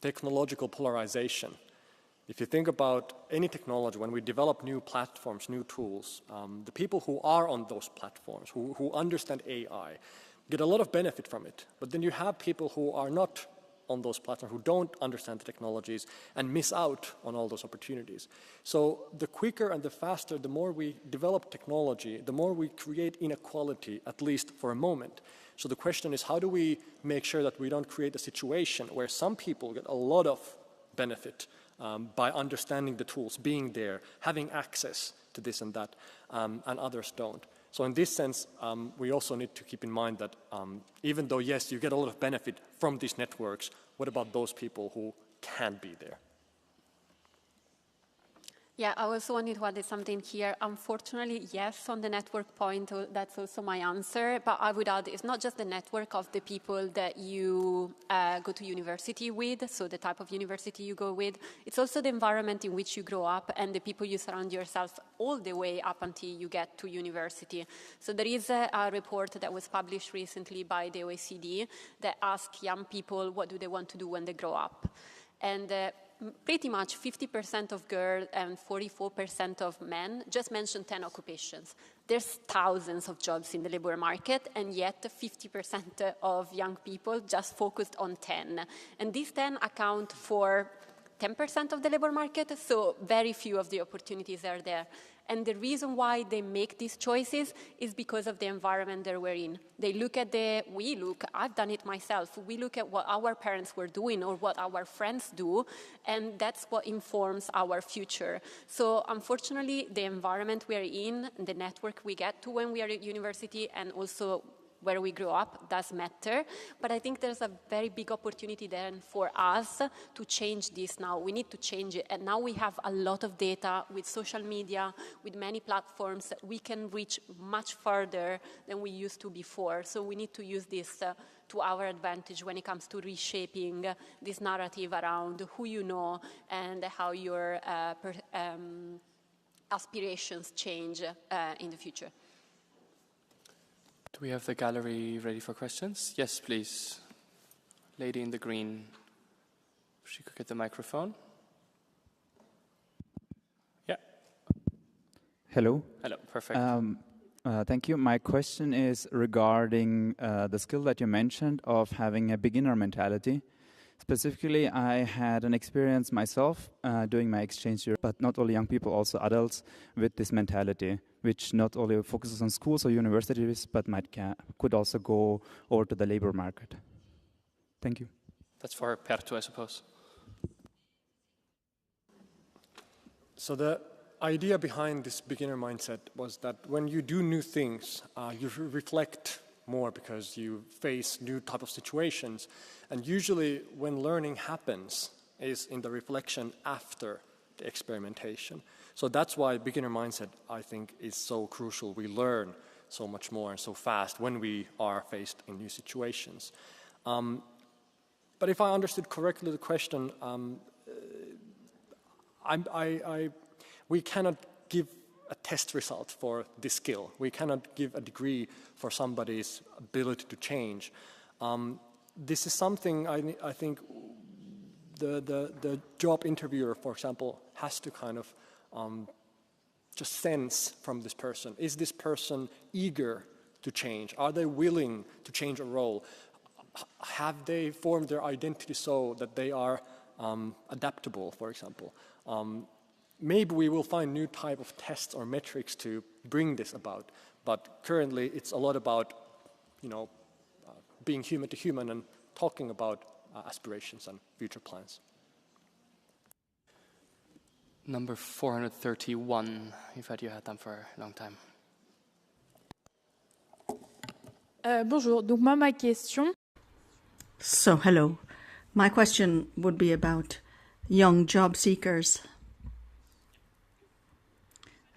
Technological polarization. If you think about any technology, when we develop new platforms, new tools, the people who are on those platforms, who understand AI, get a lot of benefit from it. But then you have people who are not on those platforms, who don't understand the technologies and miss out on all those opportunities. So the quicker and the faster, the more we develop technology, the more we create inequality, at least for a moment. So the question is, how do we make sure that we don't create a situation where some people get a lot of benefit by understanding the tools, being there, having access to this and that, and others don't. So in this sense, we also need to keep in mind that even though, yes, you get a lot of benefit from these networks, what about those people who can't be there? Yeah, I also wanted to add something here. Unfortunately, yes, on the network point, that's also my answer. But I would add, it's not just the network of the people that you go to university with, so the type of university you go with. It's also the environment in which you grow up and the people you surround yourself all the way up until you get to university. So there is a report that was published recently by the OECD that asks young people what do they want to do when they grow up. And pretty much 50% of girls and 44% of men just mentioned 10 occupations. There's thousands of jobs in the labor market, and yet 50% of young people just focused on 10. And these 10 account for 10% of the labor market, so very few of the opportunities are there. And the reason why they make these choices is because of the environment that we're in. They look at I've done it myself, we look at what our parents were doing or what our friends do, and that's what informs our future. So unfortunately, the environment we're in, the network we get to when we are at university, and also where we grow up does matter, but I think there's a very big opportunity then for us to change this now. We need to change it, and now we have a lot of data with social media, with many platforms. We can reach much further than we used to before, so we need to use this to our advantage when it comes to reshaping this narrative around who you know and how your aspirations change in the future. Do we have the gallery ready for questions? Yes, please. Lady in the green. If she could get the microphone. Yeah. Hello. Hello, perfect. Thank you. My question is regarding the skill that you mentioned of having a beginner mentality. Specifically, I had an experience myself doing my exchange year, but not only young people, also adults with this mentality, which not only focuses on schools or universities, but could also go over to the labor market. Thank you. That's for Perttu, I suppose. So the idea behind this beginner mindset was that when you do new things, you reflect more because you face new type of situations. And usually when learning happens is in the reflection after the experimentation. So that's why beginner mindset, I think, is so crucial. We learn so much more and so fast when we are faced in new situations. But if I understood correctly the question, we cannot give a test result for this skill. We cannot give a degree for somebody's ability to change. This is something I think the job interviewer, for example, has to kind of just sense from this person. Is this person eager to change? Are they willing to change a role? Have they formed their identity so that they are adaptable, for example? Maybe we will find new type of tests or metrics to bring this about, but currently it's a lot about, being human to human and talking about aspirations and future plans. Number 431, you've had your hat on for a long time. Bonjour, donc moi ma question. So hello, my question would be about young job seekers.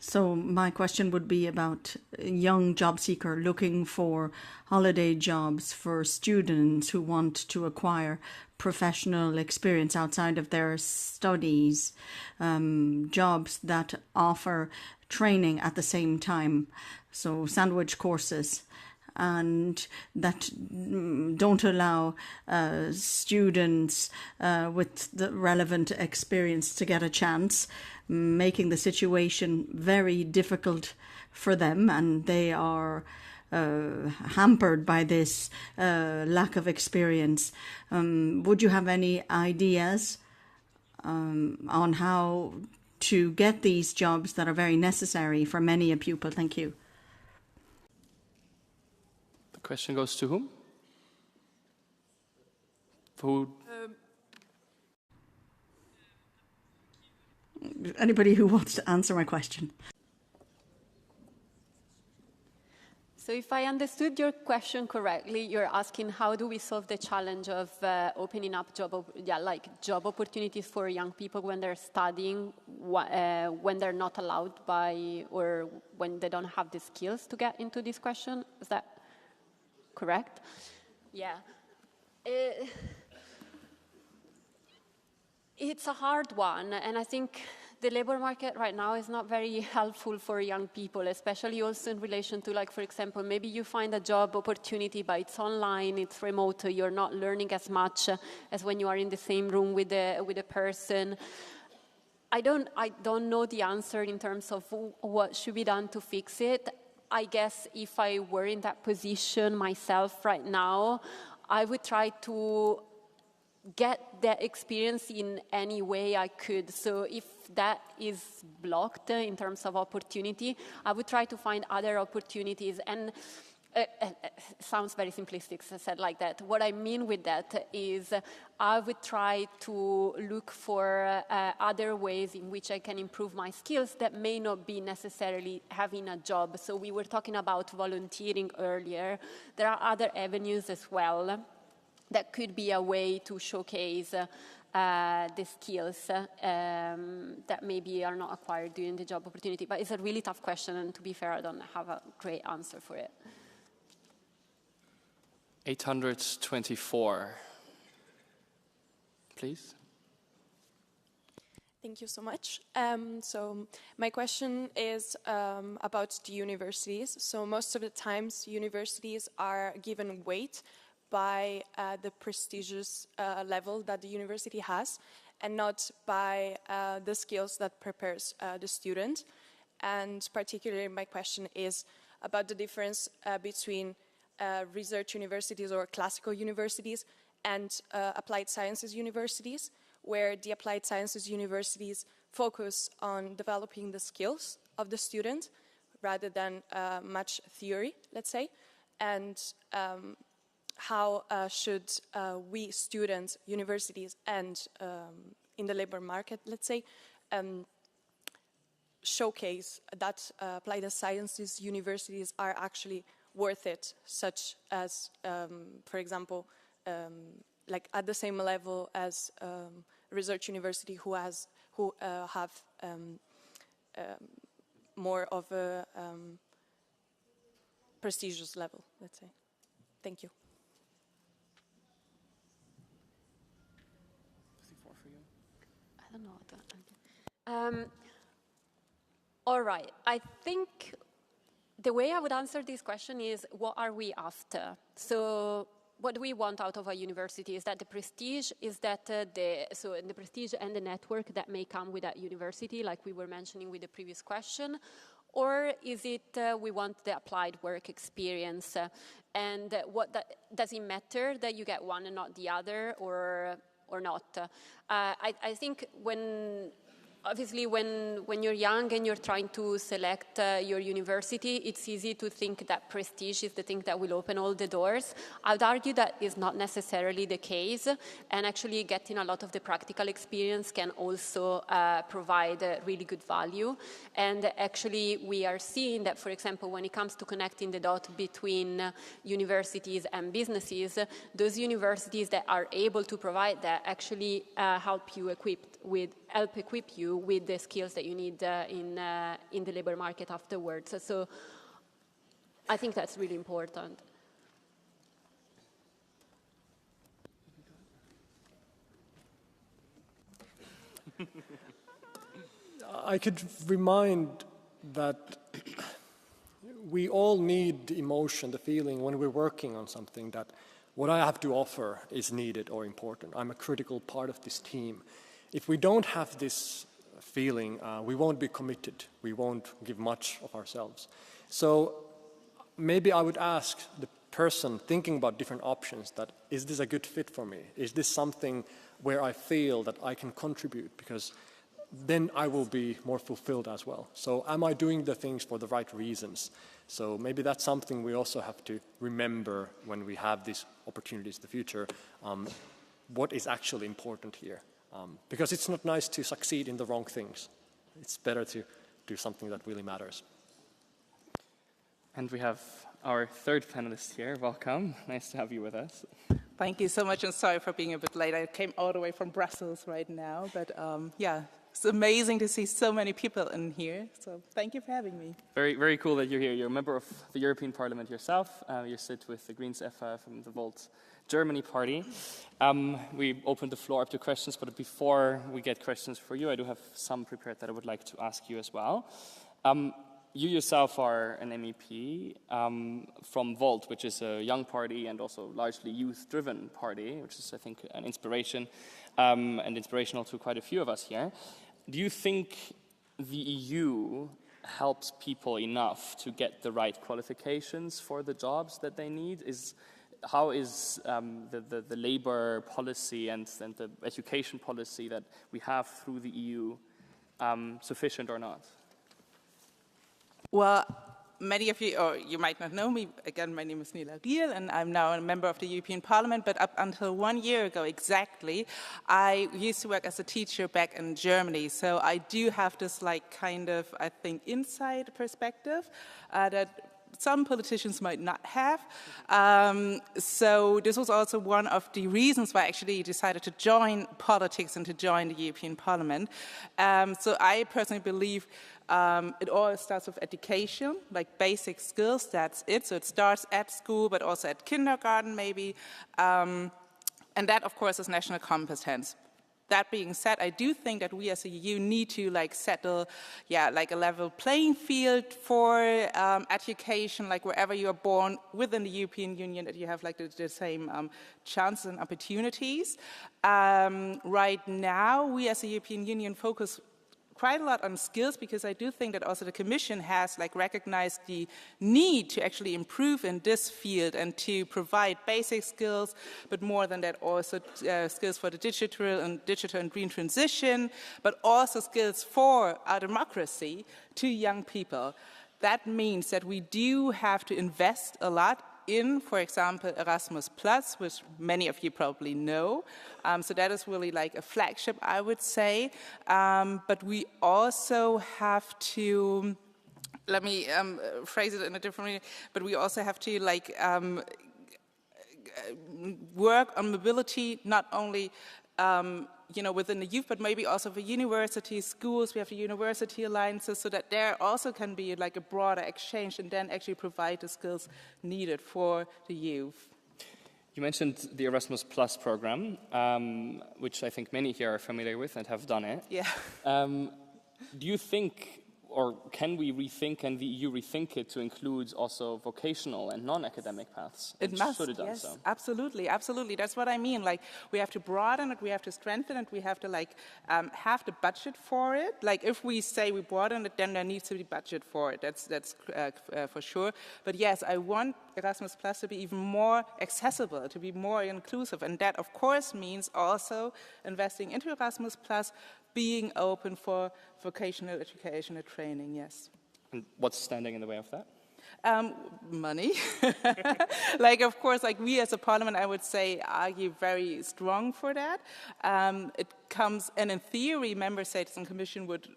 So my question would be about a young job seeker looking for holiday jobs for students who want to acquire professional experience outside of their studies, jobs that offer training at the same time, so sandwich courses, and that don't allow students with the relevant experience to get a chance, making the situation very difficult for them, and they are hampered by this lack of experience. Would you have any ideas on how to get these jobs that are very necessary for many a pupil? Thank you. The question goes to whom? Who? Anybody who wants to answer my question. So if I understood your question correctly, you're asking how do we solve the challenge of opening up job opportunities for young people when they're studying, when they're not allowed by, or when they don't have the skills to get into this question? Is that correct? Yeah. It's a hard one, and I think the labor market right now is not very helpful for young people, especially also in relation to, like, for example, maybe you find a job opportunity, but it's online, it's remote, you're not learning as much as when you are in the same room with a person. I don't know the answer in terms of what should be done to fix it. I guess if I were in that position myself right now, I would try to get that experience in any way I could. So if that is blocked in terms of opportunity, I would try to find other opportunities. And sounds very simplistic said like that. What I mean with that is I would try to look for other ways in which I can improve my skills that may not be necessarily having a job. So we were talking about volunteering earlier. There are other avenues as well that could be a way to showcase the skills that maybe are not acquired during the job opportunity. But it's a really tough question, and to be fair, I don't have a great answer for it. 824, please. Thank you so much. So my question is about the universities. So most of the times universities are given weight by the prestigious level that the university has, and not by the skills that prepares the student. And particularly my question is about the difference between research universities or classical universities and applied sciences universities, where the applied sciences universities focus on developing the skills of the student rather than much theory, let's say. And how should we students, universities, and in the labor market, let's say, showcase that applied sciences universities are actually worth it, such as, for example, like at the same level as research university who have more of a prestigious level, let's say. Thank you. I don't know. All right. I think the way I would answer this question is, what are we after? So what do we want out of a university? Is that the prestige? Is that the prestige and the network that may come with that university, like we were mentioning with the previous question? Or is it we want the applied work experience? And does it matter that you get one and not the other, or not? I think obviously when you're young and you're trying to select your university, it's easy to think that prestige is the thing that will open all the doors. I would argue that is not necessarily the case, and actually getting a lot of the practical experience can also provide really good value. And actually we are seeing that, for example, when it comes to connecting the dot between universities and businesses, those universities that are able to provide that actually help equip you with the skills that you need in the labor market afterwards. So I think that's really important. I could remind that we all need the emotion, the feeling when we're working on something that what I have to offer is needed or important. I'm a critical part of this team. If we don't have this feeling, we won't be committed. We won't give much of ourselves. So maybe I would ask the person thinking about different options that, is this a good fit for me? Is this something where I feel that I can contribute? Because then I will be more fulfilled as well. So am I doing the things for the right reasons? So maybe that's something we also have to remember when we have these opportunities in the future. What is actually important here? Because it's not nice to succeed in the wrong things. It's better to do something that really matters. And we have our third panelist here. Welcome. Nice to have you with us. Thank you so much, and sorry for being a bit late. I came all the way from Brussels right now, but yeah, it's amazing to see so many people in here. So thank you for having me. Very, very cool that you're here. You're a member of the European Parliament yourself. You sit with the Greens from the Volt Germany party. We opened the floor up to questions, but before we get questions for you, I do have some prepared that I would like to ask you as well. You yourself are an MEP from Volt, which is a young party and also largely youth-driven party, which is, I think, an inspiration and inspirational to quite a few of us here. Do you think the EU helps people enough to get the right qualifications for the jobs that they need? how is the labor policy and the education policy that we have through the EU sufficient or not? Well, many of you, or you might not know me, again, my name is Nela Riehl, and I'm now a member of the European Parliament, but up until 1 year ago exactly, I used to work as a teacher back in Germany, so I do have this kind of, I think, inside perspective that some politicians might not have. So this was also one of the reasons why I actually decided to join politics and to join the European Parliament. So I personally believe it all starts with education, like basic skills, that's it. So it starts at school, but also at kindergarten maybe. And that, of course, is national competence. That being said, I do think that we as a EU need to settle, a level playing field for education, wherever you are born within the European Union, that you have the same chances and opportunities. Right now, we as a European Union focus quite a lot on skills, because I do think that also the Commission has recognized the need to actually improve in this field and to provide basic skills, but more than that also skills for the digital and green transition, but also skills for our democracy to young people. That means that we do have to invest a lot in, for example, Erasmus+, which many of you probably know. So that is really a flagship, I would say. But we also have to, let me phrase it in a different way, but we also have to work on mobility, not only within the youth, but maybe also for universities, schools. We have the university alliances, so that there also can be a broader exchange and then actually provide the skills needed for the youth. You mentioned the Erasmus Plus program, which I think many here are familiar with and have done it. Yeah. Do you think, or can we rethink, can the EU rethink it to include also vocational and non-academic paths? It must, should it done yes, so? Absolutely, absolutely. That's what I mean. We have to broaden it, we have to strengthen it, we have to have the budget for it. If we say we broaden it, then there needs to be budget for it. That's for sure. But yes, I want Erasmus Plus to be even more accessible, to be more inclusive, and that, of course, means also investing into Erasmus Plus, being open for vocational education and training, yes. And what's standing in the way of that? Money. Of course, we as a parliament, I would say, argue very strong for that. It comes, and in theory, member states and commission would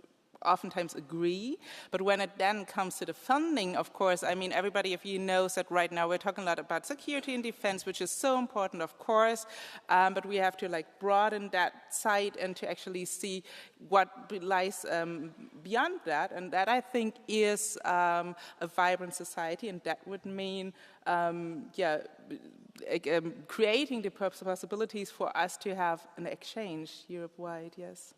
oftentimes agree, but when it then comes to the funding, of course, everybody of you knows that right now we're talking a lot about security and defense, which is so important, of course, but we have to broaden that side and to actually see what lies beyond that, and that I think is a vibrant society, and that would mean creating the possibilities for us to have an exchange Europe-wide, yes.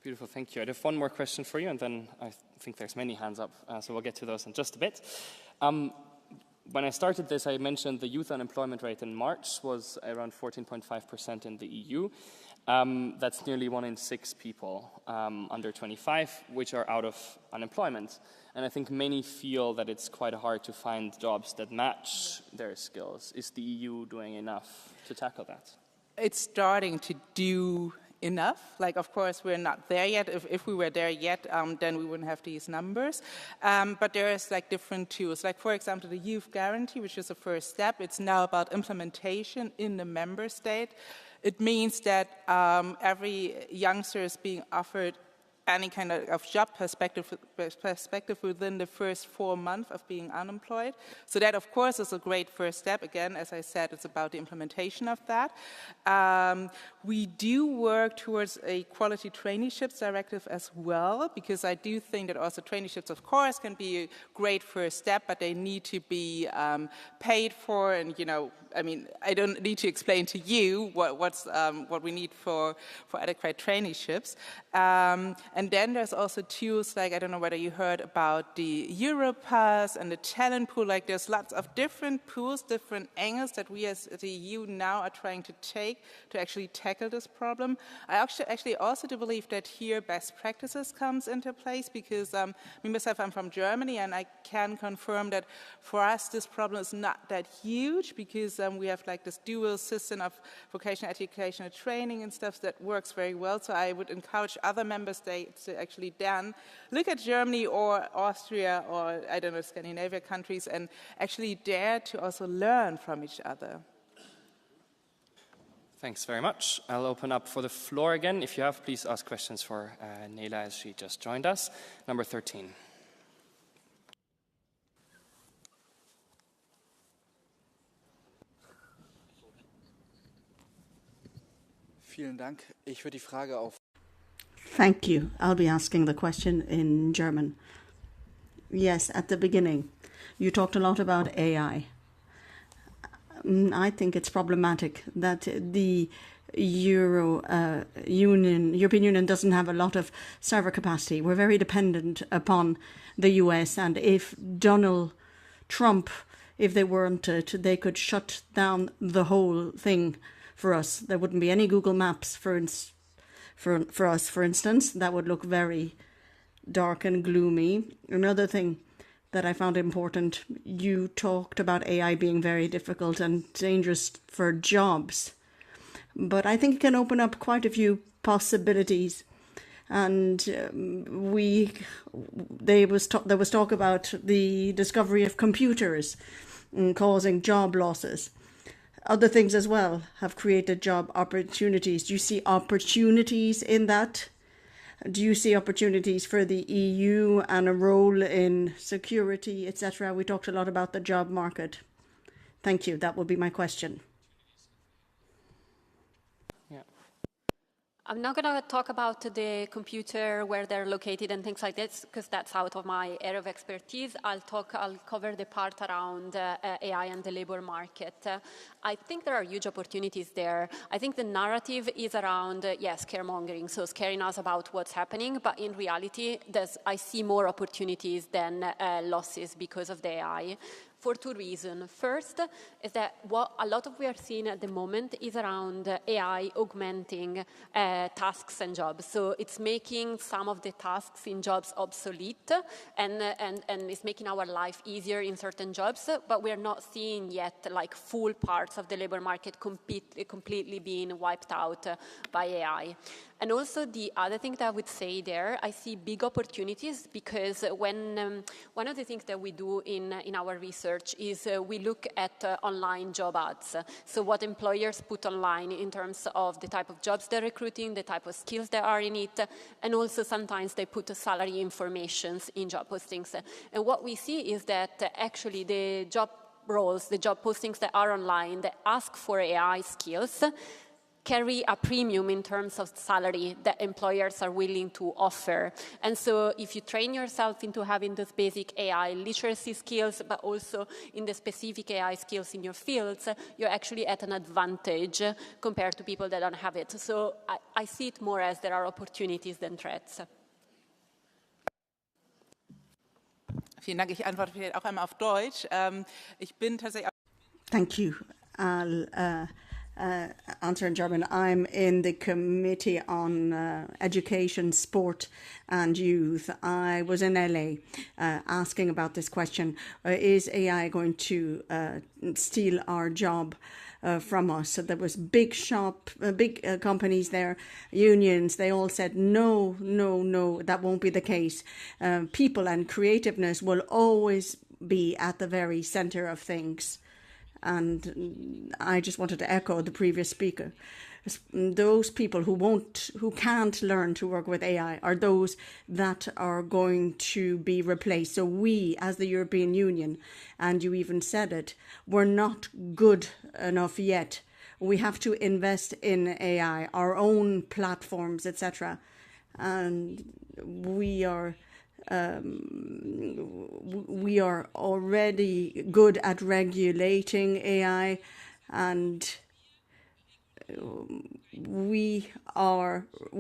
Beautiful, thank you. I have one more question for you, and then I think there's many hands up, so we'll get to those in just a bit. When I started this, I mentioned the youth unemployment rate in March was around 14.5% in the EU. That's nearly 1 in 6 people under 25, which are out of unemployment. And I think many feel that it's quite hard to find jobs that match their skills. Is the EU doing enough to tackle that? It's starting to do enough. Of course, we're not there yet. If we were there yet, then we wouldn't have these numbers. But there's different tools. For example, the youth guarantee, which is the first step. It's now about implementation in the member state. It means that every youngster is being offered any kind of job perspective within the first 4 months of being unemployed. So that, of course, is a great first step. Again, as I said, it's about the implementation of that. We do work towards a quality traineeships directive as well, because I do think that also traineeships, of course, can be a great first step, but they need to be paid for. And, I don't need to explain to you what we need for adequate traineeships. And then there's also tools like, I don't know whether you heard about the Europass and the talent pool. Like there's lots of different pools, different angles that we as the EU now are trying to take to actually tackle this problem. I actually also do believe that here best practices comes into place, because me myself, I'm from Germany, and I can confirm that for us this problem is not that huge, because we have like this dual system of vocational education and training and stuff that works very well. So I would encourage other member states to actually then look at Germany or Austria or, I don't know, Scandinavia countries, and actually dare to also learn from each other. Thanks very much. I'll open up for the floor again. If you have, please ask questions for Nela as she just joined us. Number 13. Vielen Dank. Ich würde die Frage auf. Thank you. I'll be asking the question in German. Yes, at the beginning, you talked a lot about AI. I think it's problematic that the European Union doesn't have a lot of server capacity. We're very dependent upon the US, and if Donald Trump, if they wanted, they could shut down the whole thing for us. There wouldn't be any Google Maps, for us, for instance. That would look very dark and gloomy. Another thing that I found important, you talked about AI being very difficult and dangerous for jobs. But I think it can open up quite a few possibilities. And there was talk about the discovery of computers causing job losses. Other things as well have created job opportunities. Do you see opportunities in that? Do you see opportunities for the EU and a role in security, etc.? We talked a lot about the job market. Thank you. That would be my question. I'm not going to talk about the computer, where they're located and things like this, because that's out of my area of expertise. I'll cover the part around AI and the labor market. I think there are huge opportunities there. I think the narrative is around, scaremongering, so scaring us about what's happening, but in reality, I see more opportunities than losses because of the AI. For two reasons. First is that what a lot of we are seeing at the moment is around AI augmenting tasks and jobs. So it's making some of the tasks in jobs obsolete, and it's making our life easier in certain jobs, but we're not seeing yet like full parts of the labor market completely being wiped out by AI. And also the other thing that I would say there, I see big opportunities, because when one of the things that we do in our research is we look at online job ads. So what employers put online in terms of the type of jobs they're recruiting, the type of skills that are in it, and also sometimes they put salary information in job postings. And what we see is that actually the job roles, the job postings that are online that ask for AI skills carry a premium in terms of salary that employers are willing to offer. And so if you train yourself into having those basic AI literacy skills, but also in the specific AI skills in your fields, you're actually at an advantage compared to people that don't have it. So I see it more as there are opportunities than threats. Vielen Dank. Ich antworte vielleicht auch einmal auf Deutsch. Ich bin tatsächlich. Thank you. I'll answer in German. I'm in the Committee on Education, Sport and Youth. I was in LA asking about this question. Is AI going to steal our job from us? So there was big companies there, unions, they all said, no, that won't be the case. People and creativeness will always be at the very center of things. And I just wanted to echo the previous speaker. Those people who can't learn to work with AI are those that are going to be replaced. So we, as the European Union, and you even said it, we're not good enough yet. We have to invest in AI, our own platforms, etc. And we are already good at regulating AI, and we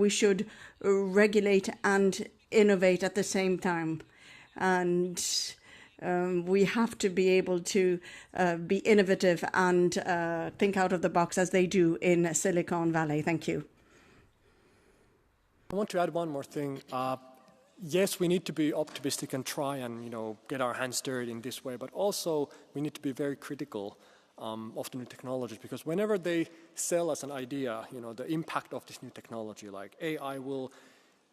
should regulate and innovate at the same time, and we have to be able to be innovative and think out of the box as they do in Silicon Valley. Thank you. I want to add one more thing. Yes, we need to be optimistic and try and get our hands dirty in this way, but also we need to be very critical of the new technologies, because whenever they sell us an idea, the impact of this new technology, like AI will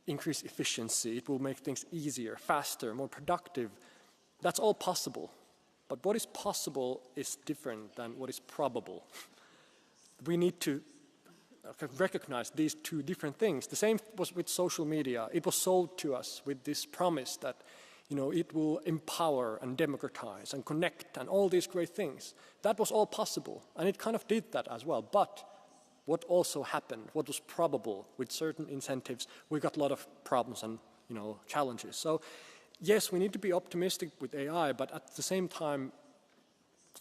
increase efficiency, it will make things easier, faster, more productive. That's all possible, but what is possible is different than what is probable. We need to recognize these two different things. The same was with social media. It was sold to us with this promise that it will empower and democratize and connect and all these great things. That was all possible, and it kind of did that as well. But what also happened, what was probable with certain incentives, we got a lot of problems and challenges. So yes, we need to be optimistic with AI, but at the same time,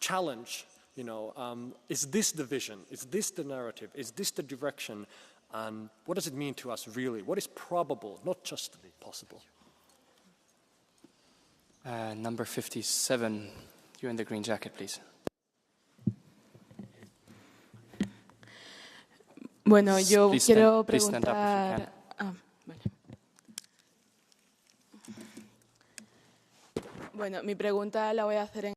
challenge. Is this the vision? Is this the narrative? Is this the direction? And what does it mean to us really? What is probable, not just possible? Number 57, you in the green jacket, please. Bueno, yo please quiero stand up if you preguntar. Bueno, mi pregunta la voy a hacer en.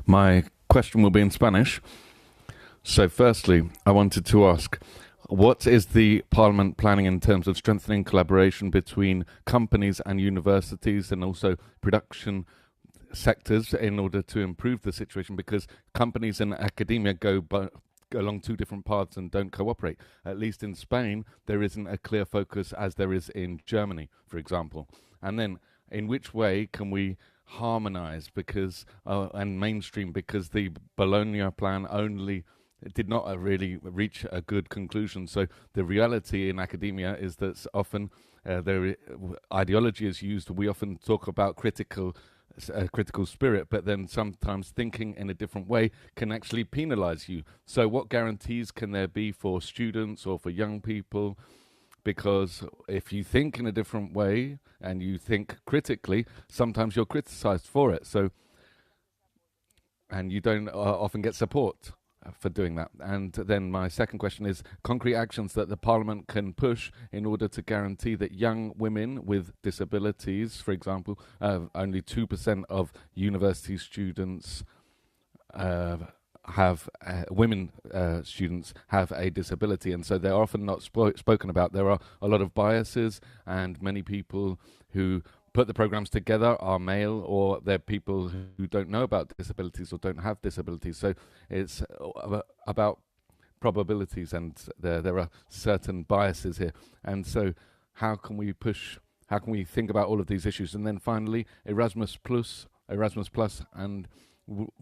My question will be in Spanish. So firstly, I wanted to ask, what is the Parliament planning in terms of strengthening collaboration between companies and universities and also production sectors in order to improve the situation? Because companies and academia go along two different paths and don't cooperate. At least in Spain, there isn't a clear focus as there is in Germany, for example. And then in which way can we harmonize and mainstream, because the Bologna plan only did not really reach a good conclusion. So the reality in academia is that often ideology is used. We often talk about critical spirit, but then sometimes thinking in a different way can actually penalize you. So what guarantees can there be for students or for young people? Because if you think in a different way and you think critically, sometimes you're criticized for it. So, and you don't often get support for doing that. And then my second question is concrete actions that the Parliament can push in order to guarantee that young women with disabilities, for example, only 2% of university students women students have a disability, and so they're often not spoken about. There are a lot of biases, and many people who put the programs together are male, or they're people who don't know about disabilities or don't have disabilities. So it's about probabilities, and there are certain biases here. And so how can we think about all of these issues? And then finally, Erasmus Plus, and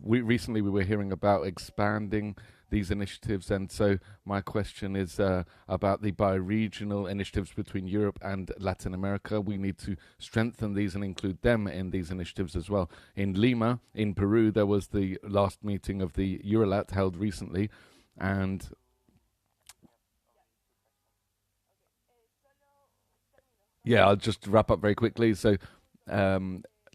recently we were hearing about expanding these initiatives, and so my question is about the bi-regional initiatives between Europe and Latin America. We need to strengthen these and include them in these initiatives as well. In Lima, in Peru, there was the last meeting of the Eurolat held recently, and I'll just wrap up very quickly. So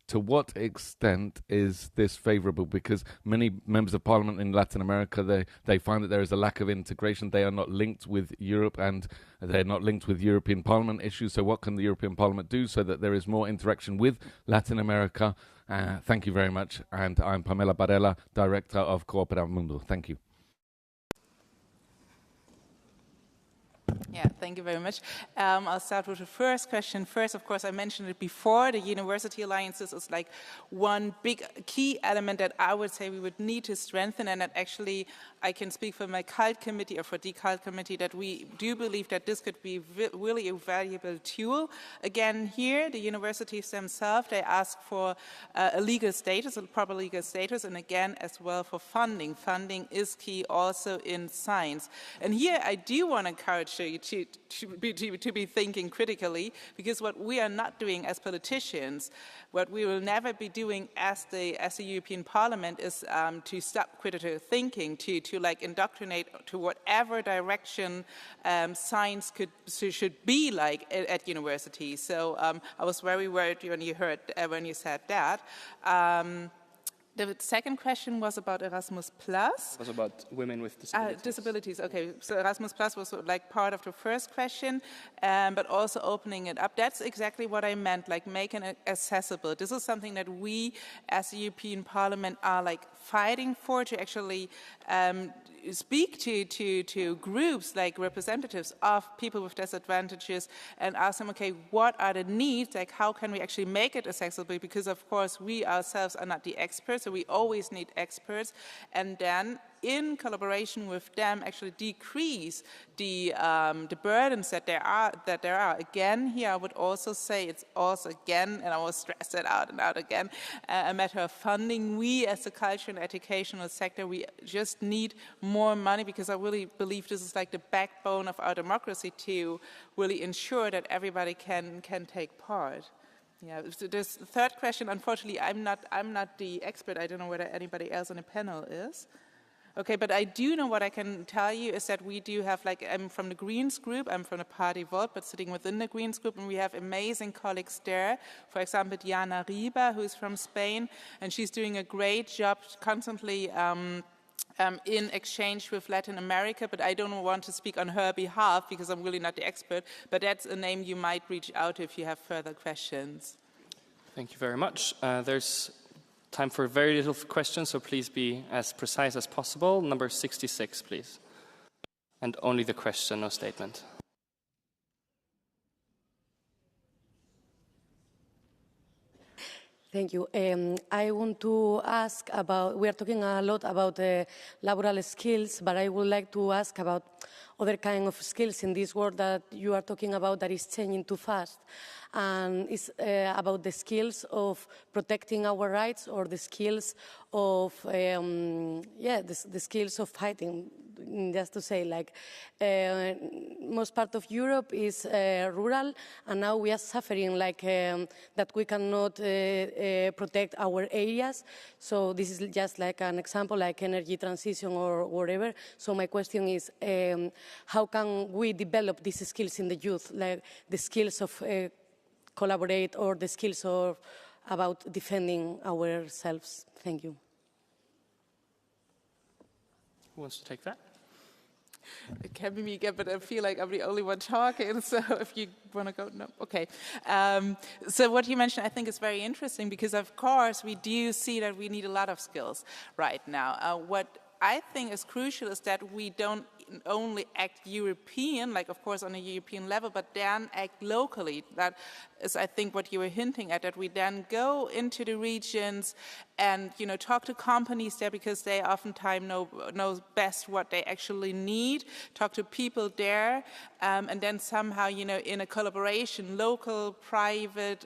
to what extent is this favorable? Because many members of parliament in Latin America, they find that there is a lack of integration. They are not linked with Europe, and they're not linked with European Parliament issues. So what can the European Parliament do so that there is more interaction with Latin America? Thank you very much. And I'm Pamela Barella, Director of Coopera Mundo. Thank you. Yeah, thank you very much. I'll start with the first question. First, of course, I mentioned it before, the university alliances is like one big key element that I would say we would need to strengthen, and that actually I can speak for my CULT committee or for the CULT committee that we do believe that this could be really a valuable tool. Again, here, the universities themselves, they ask for a legal status, a proper legal status, and again, as well for funding. Funding is key also in science. And here I do want to encourage you to be thinking critically, because what we are not doing as politicians, what we will never be doing as the European Parliament is to stop critical thinking, to like indoctrinate to whatever direction science should be like at universities. So I was very worried when you said that. The second question was about Erasmus+. It was about women with disabilities. Disabilities, okay. So Erasmus+ was like part of the first question, but also opening it up. That's exactly what I meant, like making it accessible. This is something that we as the European Parliament are like fighting for, to actually speak to groups like representatives of people with disadvantages and ask them, okay, what are the needs? Like, how can we actually make it accessible? Because, of course, we ourselves are not the experts, so we always need experts. And then, in collaboration with them, actually decrease the burdens that there are. Again, here I would also say it's also, again, and I will stress that out and out again, a matter of funding. We, as the culture and educational sector, we just need more money, because I really believe this is like the backbone of our democracy, to really ensure that everybody can take part. Yeah, this third question, unfortunately, I'm not the expert. I don't know whether anybody else on the panel is. Okay, but I do know what I can tell you is that we do have, like, I'm from the Greens group, I'm from the Party Volt, but sitting within the Greens group, and we have amazing colleagues there. For example, Diana Riba, who is from Spain, and she's doing a great job constantly in exchange with Latin America, but I don't want to speak on her behalf because I'm really not the expert, but that's a name you might reach out to if you have further questions. Thank you very much. There's time for very little questions, so please be as precise as possible. Number 66, please. And only the question, no statement. Thank you. I want to ask about, we are talking a lot about laboral skills, but I would like to ask about other kind of skills in this world that you are talking about that is changing too fast. And it's about the skills of protecting our rights, or the skills of, the skills of fighting. Just to say, like, most part of Europe is rural, and now we are suffering, like, that we cannot protect our areas. So this is just like an example, like energy transition or whatever. So my question is, how can we develop these skills in the youth, like the skills of collaborate, or the skills of about defending ourselves? Thank you. Who wants to take that? It can be me again, but I feel like I'm the only one talking, so if you want to go, no, okay. So what you mentioned, I think, is very interesting, because, of course, we do see that we need a lot of skills right now. What I think is crucial is that we don't only act European, like, of course, on a European level, but then act locally. That is, I think, what you were hinting at, that we then go into the regions and, talk to companies there, because they oftentimes know best what they actually need, talk to people there, and then somehow, in a collaboration, local, private,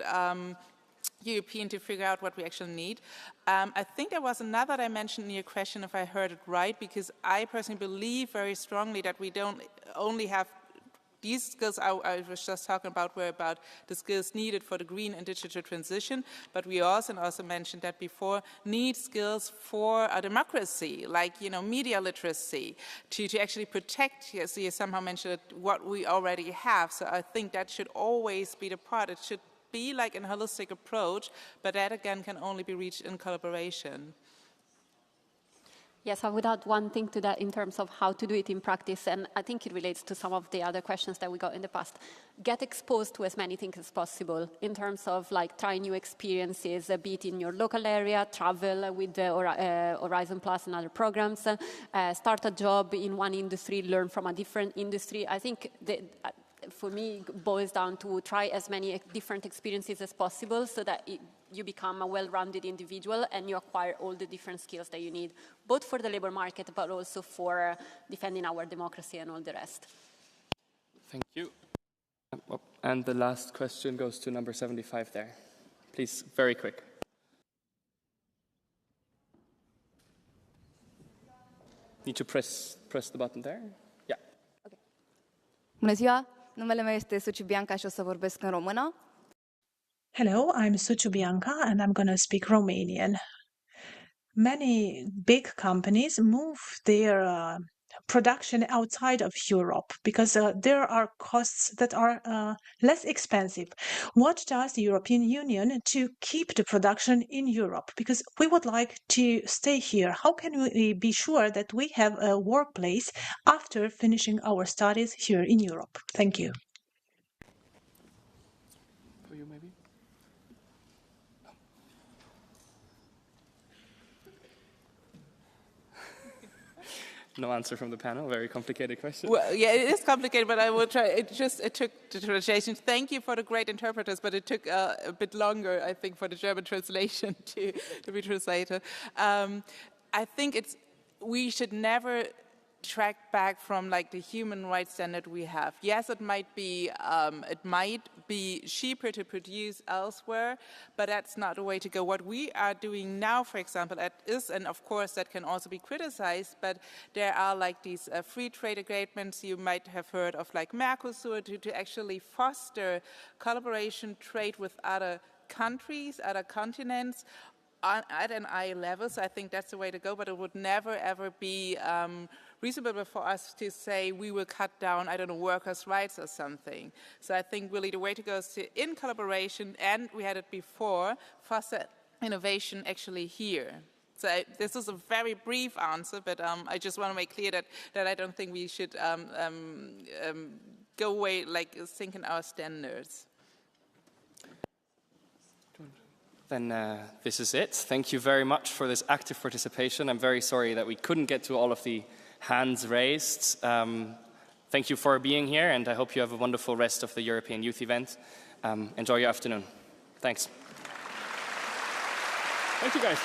European, to figure out what we actually need. I think there was another dimension in your question, if I heard it right, because I personally believe very strongly that we don't only have these skills I was just talking about, were about the skills needed for the green and digital transition, but we also mentioned that before, need skills for a democracy, like, media literacy, to actually protect, as you somehow mentioned, what we already have. So I think that should always be the part. It should be like a holistic approach, but that again can only be reached in collaboration. Yes, I would add one thing to that in terms of how to do it in practice, and I think it relates to some of the other questions that we got in the past. Get exposed to as many things as possible in terms of, like, try new experiences, be it in your local area, travel with the Horizon Plus and other programs, start a job in one industry, learn from a different industry. I think for me, it boils down to try as many different experiences as possible, so that you become a well-rounded individual and you acquire all the different skills that you need, both for the labor market, but also for defending our democracy and all the rest. Thank you. And the last question goes to number 75 there. Please, very quick. Need to press the button there? Yeah. Bună ziua! Numele meu este Suciu Bianca și o să vorbesc în română. Hello, I'm Suciu Bianca and I'm going to speak Romanian. Many big companies move their production outside of Europe because there are costs that are less expensive. What does the European Union to keep the production in Europe? Because we would like to stay here. How can we be sure that we have a workplace after finishing our studies here in Europe? Thank you. For you, maybe? No answer from the panel. Very complicated question. Well, yeah, it is complicated, but I will try. It took the translation. Thank you for the great interpreters, but it took a bit longer, I think, for the German translation to be translated. I think we should never track back from like the human rights standard we have. Yes, it might be cheaper to produce elsewhere, but that's not the way to go. What we are doing now, for example, and of course that can also be criticized, but there are like these free trade agreements you might have heard of, like Mercosur, to actually foster collaboration, trade with other countries, other continents, at an eye level. So I think that's the way to go, but it would never ever be reasonable for us to say we will cut down, I don't know, workers' rights or something. So I think really the way to go is to, in collaboration, and we had it before, foster innovation actually here. So this is a very brief answer, but I just want to make clear that I don't think we should go away like sinking our standards. Then this is it. Thank you very much for this active participation. I'm very sorry that we couldn't get to all of the hands raised. Thank you for being here, and I hope you have a wonderful rest of the European Youth event. Enjoy your afternoon. Thanks. Thank you, guys.